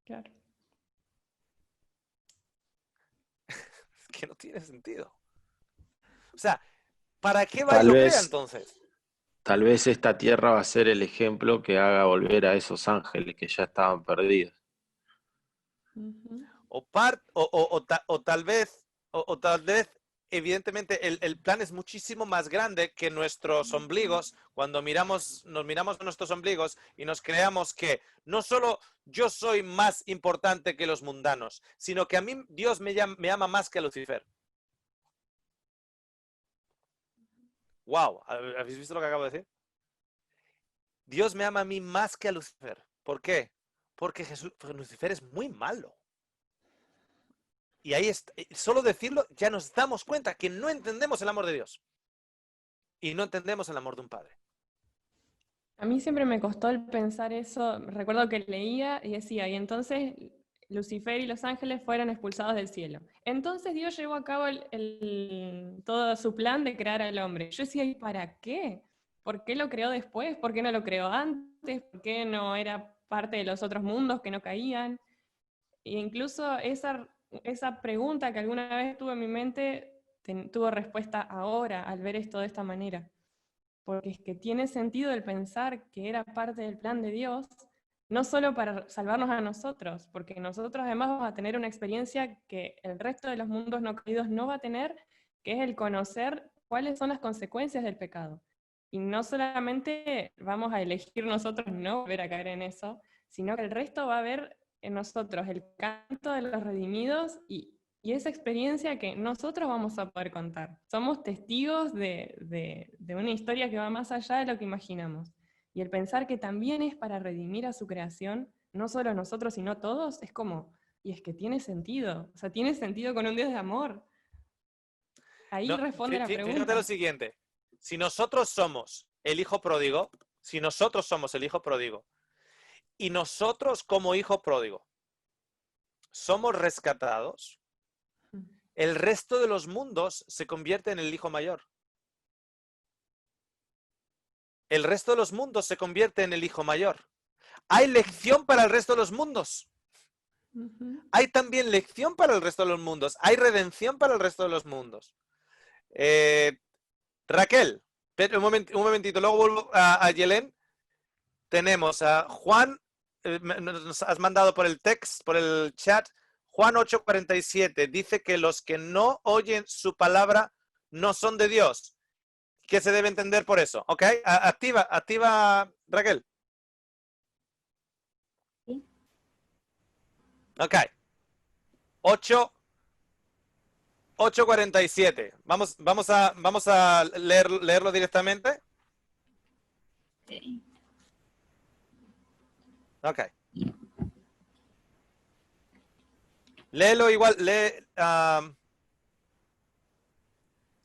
Claro. Es que no tiene sentido. O sea, ¿para qué va Tal lo crea vez, entonces? tal vez esta tierra va a ser el ejemplo que haga volver a esos ángeles que ya estaban perdidos. Ujú. O tal vez, evidentemente, el plan es muchísimo más grande que nuestros ombligos. Cuando nos miramos a nuestros ombligos y nos creamos que no solo yo soy más importante que los mundanos, sino que a mí Dios me ama más que a Lucifer. Wow, ¿habéis visto lo que acabo de decir? Dios me ama a mí más que a Lucifer. ¿Por qué? Porque Lucifer es muy malo. Y ahí está, solo decirlo, ya nos damos cuenta que no entendemos el amor de Dios. Y no entendemos el amor de un padre. A mí siempre me costó el pensar eso. Recuerdo que leía y decía, y entonces Lucifer y los ángeles fueron expulsados del cielo. Entonces Dios llevó a cabo todo su plan de crear al hombre. Yo decía, ¿y para qué? ¿Por qué lo creó después? ¿Por qué no lo creó antes? ¿Por qué no era parte de los otros mundos que no caían? E incluso esa pregunta que alguna vez tuve en mi mente tuvo respuesta ahora al ver esto de esta manera. Porque es que tiene sentido el pensar que era parte del plan de Dios, no solo para salvarnos a nosotros, porque nosotros además vamos a tener una experiencia que el resto de los mundos no caídos no va a tener, que es el conocer cuáles son las consecuencias del pecado. Y no solamente vamos a elegir nosotros no volver a caer en eso, sino que el resto va a ver en nosotros el canto de los redimidos y esa experiencia que nosotros vamos a poder contar. Somos testigos de una historia que va más allá de lo que imaginamos. Y el pensar que también es para redimir a su creación, no solo nosotros, sino todos, es como, y es que tiene sentido. O sea, tiene sentido con un Dios de amor. Ahí No, responde la fíjate pregunta. lo siguiente. Si nosotros somos el hijo pródigo, y nosotros como hijo pródigo somos rescatados, el resto de los mundos se convierte en el hijo mayor. El resto de los mundos se convierte en el hijo mayor. Hay lección para el resto de los mundos. Hay también lección para el resto de los mundos. Hay redención para el resto de los mundos. Raquel, un momentito, luego vuelvo a Yelén. Tenemos a Juan, nos has mandado por el text, por el chat, Juan 8:47, dice que los que no oyen su palabra no son de Dios. ¿Qué se debe entender por eso? ¿Ok? Activa, Raquel. Sí. Ok. 8:47. Vamos a leerlo directamente. Sí. Ok. Léelo igual,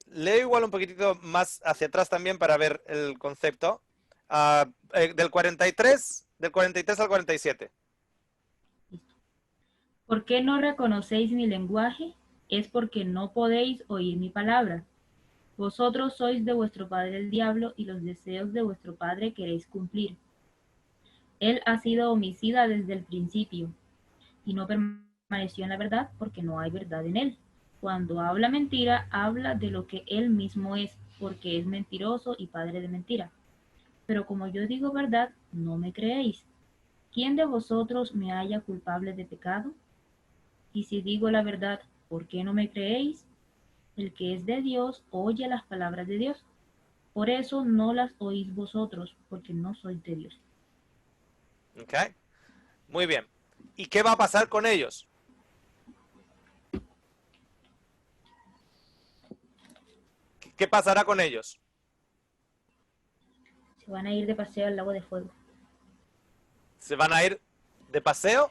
lee igual un poquitito más hacia atrás también para ver el concepto. Del 43 al 47. ¿Por qué no reconocéis mi lenguaje? Es porque no podéis oír mi palabra. Vosotros sois de vuestro padre el diablo, y los deseos de vuestro padre queréis cumplir. Él ha sido homicida desde el principio y no permaneció en la verdad porque no hay verdad en él. Cuando habla mentira, habla de lo que él mismo es, porque es mentiroso y padre de mentira. Pero como yo digo verdad, no me creéis. ¿Quién de vosotros me halla culpable de pecado? Y si digo la verdad, ¿por qué no me creéis? El que es de Dios oye las palabras de Dios. Por eso no las oís vosotros, porque no sois de Dios. ¿Ok? Muy bien. ¿Y qué va a pasar con ellos? ¿Qué pasará con ellos? Se van a ir de paseo al lago de fuego. ¿Se van a ir de paseo?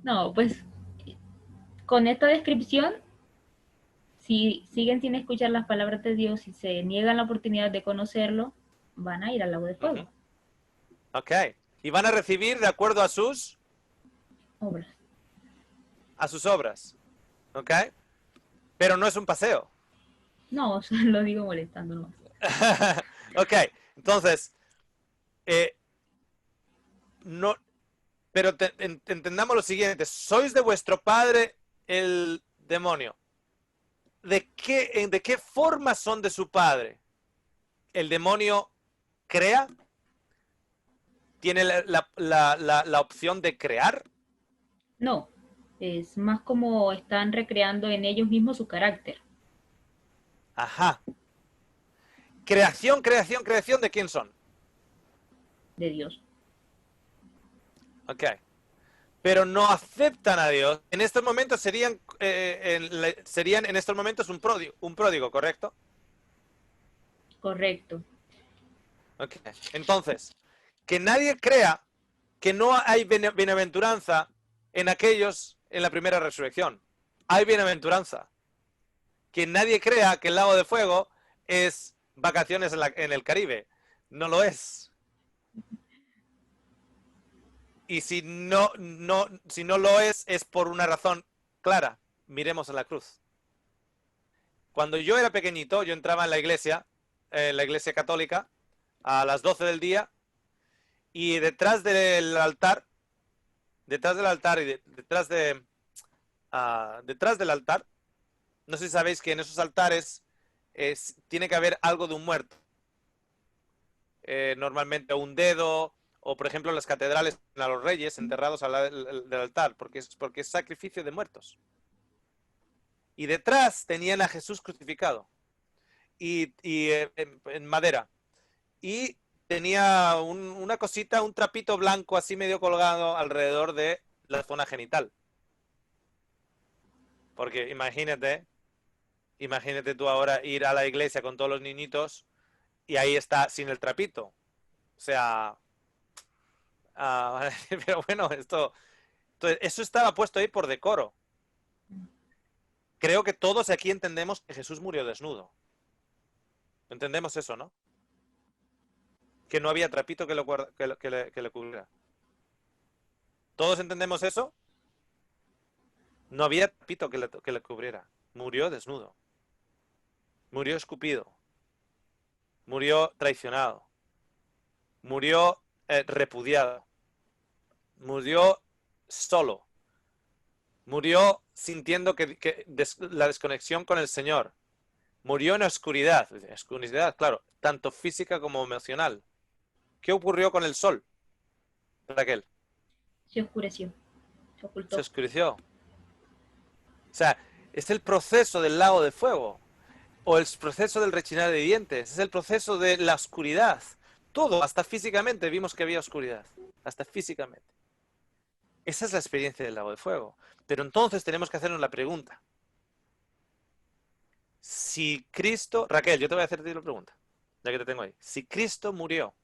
No, pues con esta descripción, si siguen sin escuchar las palabras de Dios y se niegan la oportunidad de conocerlo, van a ir al lago de fuego. Ok. Y van a recibir de acuerdo a sus Obras. obras. ¿Ok? Pero no es un paseo. No, lo digo molestando, no. Ok. Entonces, no, pero entendamos lo siguiente. Sois de vuestro padre el demonio. ¿De qué forma son de su padre? ¿El demonio crea? ¿Tiene la opción de crear? No, es más como están recreando en ellos mismos su carácter. Ajá. Creación, ¿de quién son? De Dios. Ok. Pero no aceptan a Dios. En estos momentos serían en estos momentos un pródigo, ¿correcto? Correcto. Ok. Entonces, que nadie crea que no hay bienaventuranza en aquellos en la primera resurrección. Hay bienaventuranza. Que nadie crea que el lago de fuego es vacaciones en el Caribe. No lo es. Y si no lo es por una razón clara. Miremos en la cruz. Cuando yo era pequeñito, yo entraba en la iglesia católica, a las 12 del día, y detrás del altar y detrás del altar, no sé si sabéis que en esos altares tiene que haber algo de un muerto. Normalmente un dedo, o por ejemplo en las catedrales a los reyes enterrados al lado del altar, porque es sacrificio de muertos. Y detrás tenían a Jesús crucificado, y en madera. Y tenía una cosita, un trapito blanco así medio colgado alrededor de la zona genital. Porque imagínate tú ahora ir a la iglesia con todos los niñitos y ahí está sin el trapito. O sea, pero bueno, eso estaba puesto ahí por decoro. Creo que todos aquí entendemos que Jesús murió desnudo. Entendemos eso, ¿no? Que no había trapito que le cubriera. ¿Todos entendemos eso? No había trapito que le cubriera. Murió desnudo. Murió escupido. Murió traicionado. Murió repudiado. Murió solo. Murió sintiendo la desconexión con el Señor. Murió en oscuridad. Oscuridad, claro, tanto física como emocional. ¿Qué ocurrió con el sol, Raquel? Se oscureció. Se ocultó. Se oscureció. O sea, es el proceso del lago de fuego. O el proceso del rechinar de dientes. Es el proceso de la oscuridad. Todo, hasta físicamente vimos que había oscuridad. Hasta físicamente. Esa es la experiencia del lago de fuego. Pero entonces tenemos que hacernos la pregunta. Si Cristo... Raquel, yo te voy a hacer la pregunta, ya que te tengo ahí. Si Cristo murió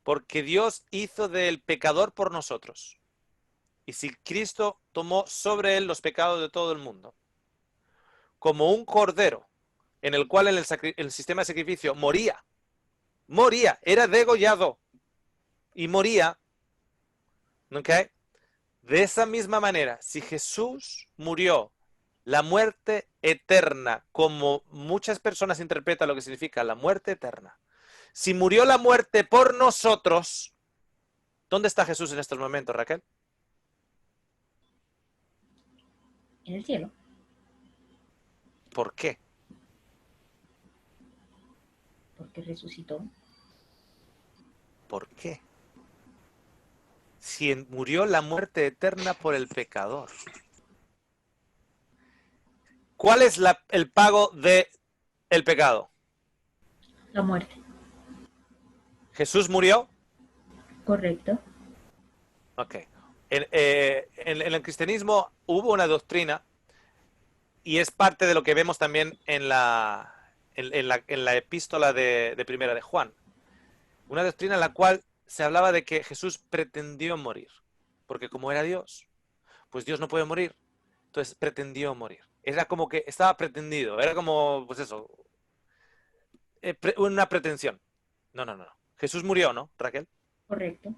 porque Dios hizo del pecador por nosotros, y si Cristo tomó sobre él los pecados de todo el mundo, como un cordero, en el cual el sistema de sacrificio moría, era degollado, y moría, ¿ok? De esa misma manera, si Jesús murió La muerte eterna, como muchas personas interpretan lo que significa la muerte eterna. Si murió la muerte por nosotros, ¿dónde está Jesús en estos momentos, Raquel? En el cielo. ¿Por qué? Porque resucitó. ¿Por qué? Si murió la muerte eterna por el pecador. ¿Cuál es el pago del pecado? La muerte. ¿Jesús murió? Correcto. Ok. En el cristianismo hubo una doctrina y es parte de lo que vemos también en la epístola de Primera de Juan. Una doctrina en la cual se hablaba de que Jesús pretendió morir, porque como era Dios, pues Dios no puede morir, entonces pretendió morir. Era como que estaba pretendido, era como, pues eso, una pretensión. No. Jesús murió, ¿no, Raquel? Correcto.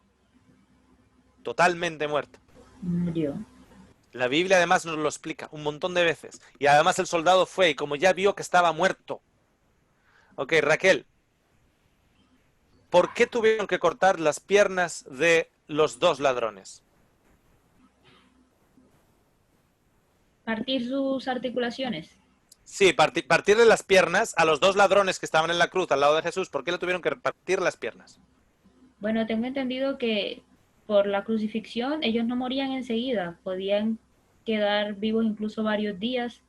Totalmente muerto. Murió. La Biblia además nos lo explica un montón de veces. Y además el soldado fue y como ya vio que estaba muerto. Ok, Raquel, ¿por qué tuvieron que cortar las piernas de los dos ladrones? Partir sus articulaciones. Sí, partirle las piernas a los dos ladrones que estaban en la cruz al lado de Jesús. ¿Por qué le tuvieron que partir las piernas? Bueno, tengo entendido que por la crucifixión ellos no morían enseguida, podían quedar vivos incluso varios días.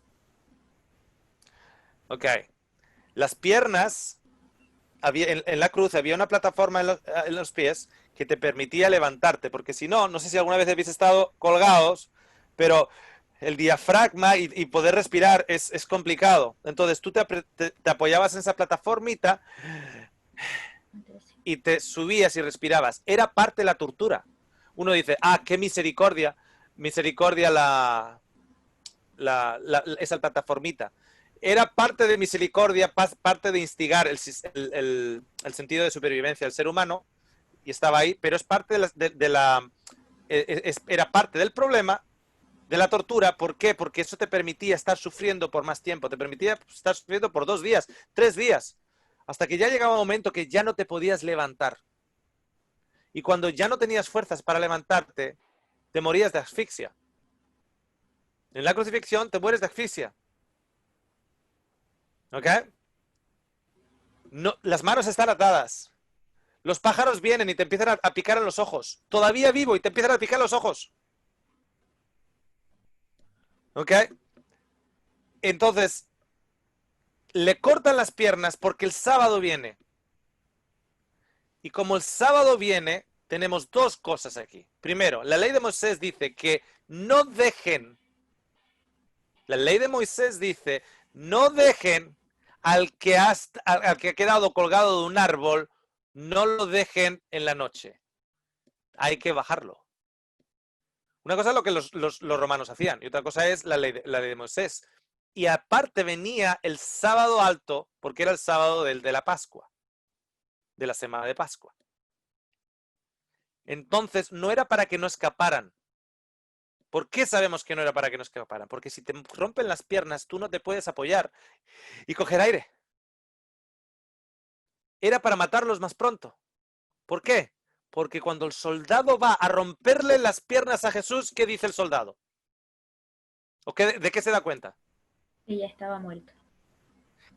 Ok. Las piernas, en la cruz había una plataforma en los pies que te permitía levantarte, porque si no, no sé si alguna vez habéis estado colgados, pero el diafragma y poder respirar es complicado. Entonces tú te apoyabas en esa plataformita y te subías y respirabas. Era parte de la tortura. Uno dice, qué misericordia, esa plataformita. Era parte de misericordia, parte de instigar el sentido de supervivencia del ser humano, y estaba ahí, pero es parte era parte del problema de la tortura. ¿Por qué? Porque eso te permitía estar sufriendo por más tiempo, te permitía estar sufriendo por 2 días, 3 días, hasta que ya llegaba un momento que ya no te podías levantar. Y cuando ya no tenías fuerzas para levantarte, te morías de asfixia. En la crucifixión te mueres de asfixia. ¿Ok? No, las manos están atadas. Los pájaros vienen y te empiezan a picar en los ojos. Todavía vivo y te empiezan a picar en los ojos. ¿Ok? Entonces, le cortan las piernas porque el sábado viene. Y como el sábado viene, tenemos 2 cosas aquí. Primero, la ley de Moisés dice que no dejen. La ley de Moisés dice, no dejen al que ha quedado colgado de un árbol, no lo dejen en la noche. Hay que bajarlo. Una cosa es lo que los romanos hacían y otra cosa es la ley de Moisés. Y aparte venía el sábado alto, porque era el sábado de la Pascua, de la semana de Pascua. Entonces, no era para que no escaparan. ¿Por qué sabemos que no era para que no escaparan? Porque si te rompen las piernas, tú no te puedes apoyar y coger aire. Era para matarlos más pronto. ¿Por qué? Porque cuando el soldado va a romperle las piernas a Jesús, ¿qué dice el soldado? ¿O de qué se da cuenta? Que ya estaba muerto.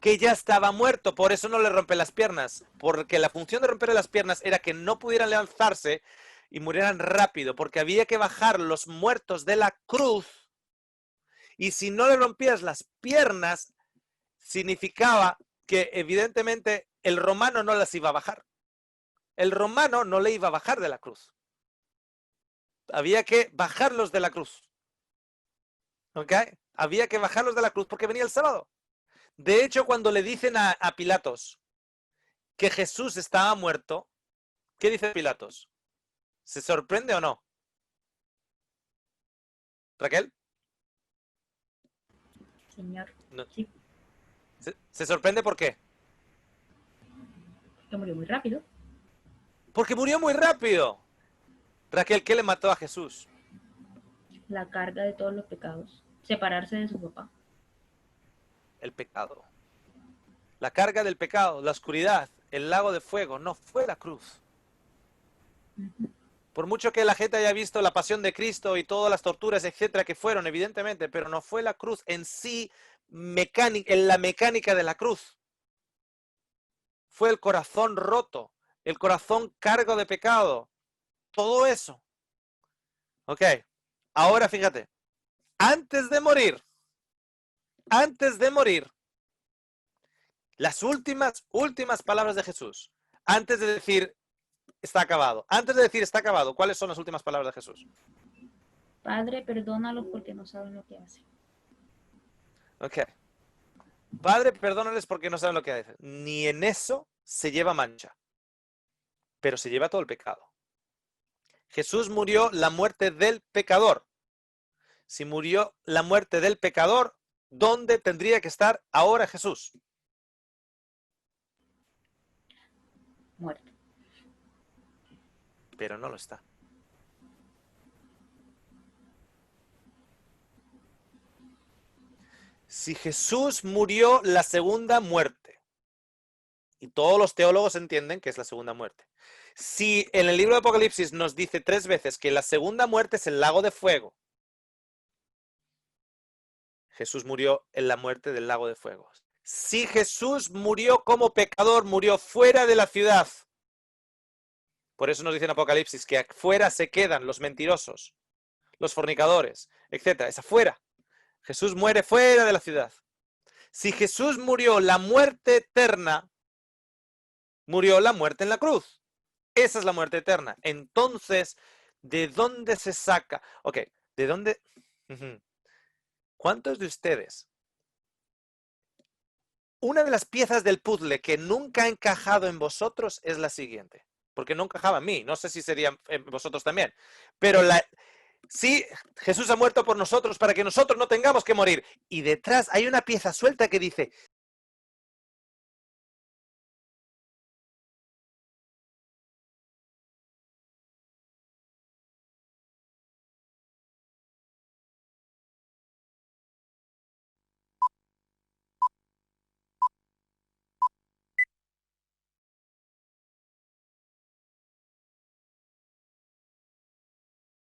Que ya estaba muerto, por eso no le rompe las piernas. Porque la función de romperle las piernas era que no pudieran lanzarse y murieran rápido, porque había que bajar los muertos de la cruz. Y si no le rompías las piernas, significaba que evidentemente el romano no las iba a bajar. El romano no le iba a bajar de la cruz. Había que bajarlos de la cruz. ¿Ok? Había que bajarlos de la cruz porque venía el sábado. De hecho, cuando le dicen a Pilatos que Jesús estaba muerto, ¿qué dice Pilatos? ¿Se sorprende o no? ¿Raquel? Señor. No. Sí. ¿Se sorprende por qué? Que murió muy rápido. Porque murió muy rápido. Raquel, ¿qué le mató a Jesús? La carga de todos los pecados. separarse de su papá. El pecado. La carga del pecado, la oscuridad, el lago de fuego, no fue la cruz. Por mucho que la gente haya visto la pasión de Cristo y todas las torturas, etcétera, que fueron, evidentemente, pero no fue la cruz en sí, en la mecánica de la cruz. Fue el corazón roto, el corazón cargo de pecado, todo eso. Ok, ahora fíjate, antes de morir, las últimas palabras de Jesús, antes de decir está acabado, ¿cuáles son las últimas palabras de Jesús? Padre, perdónalos porque no saben lo que hacen. Ok. Padre, perdónales porque no saben lo que hacen. Ni en eso se lleva mancha, pero se lleva todo el pecado. Jesús murió la muerte del pecador. Si murió la muerte del pecador, ¿dónde tendría que estar ahora Jesús? Muerto. Pero no lo está. Si Jesús murió la segunda muerte, y todos los teólogos entienden que es la segunda muerte. Si en el libro de Apocalipsis nos dice 3 veces que la segunda muerte es el lago de fuego, Jesús murió en la muerte del lago de fuego. Si Jesús murió como pecador, murió fuera de la ciudad. Por eso nos dice en Apocalipsis que afuera se quedan los mentirosos, los fornicadores, etc. Es afuera. Jesús muere fuera de la ciudad. Si Jesús murió la muerte eterna, murió la muerte en la cruz. Esa es la muerte eterna. Entonces, ¿de dónde se saca? Ok, ¿de dónde? ¿Cuántos de ustedes? Una de las piezas del puzzle que nunca ha encajado en vosotros es la siguiente. Porque no encajaba en mí. No sé si sería en vosotros también. Pero sí, Jesús ha muerto por nosotros para que nosotros no tengamos que morir. Y detrás hay una pieza suelta que dice,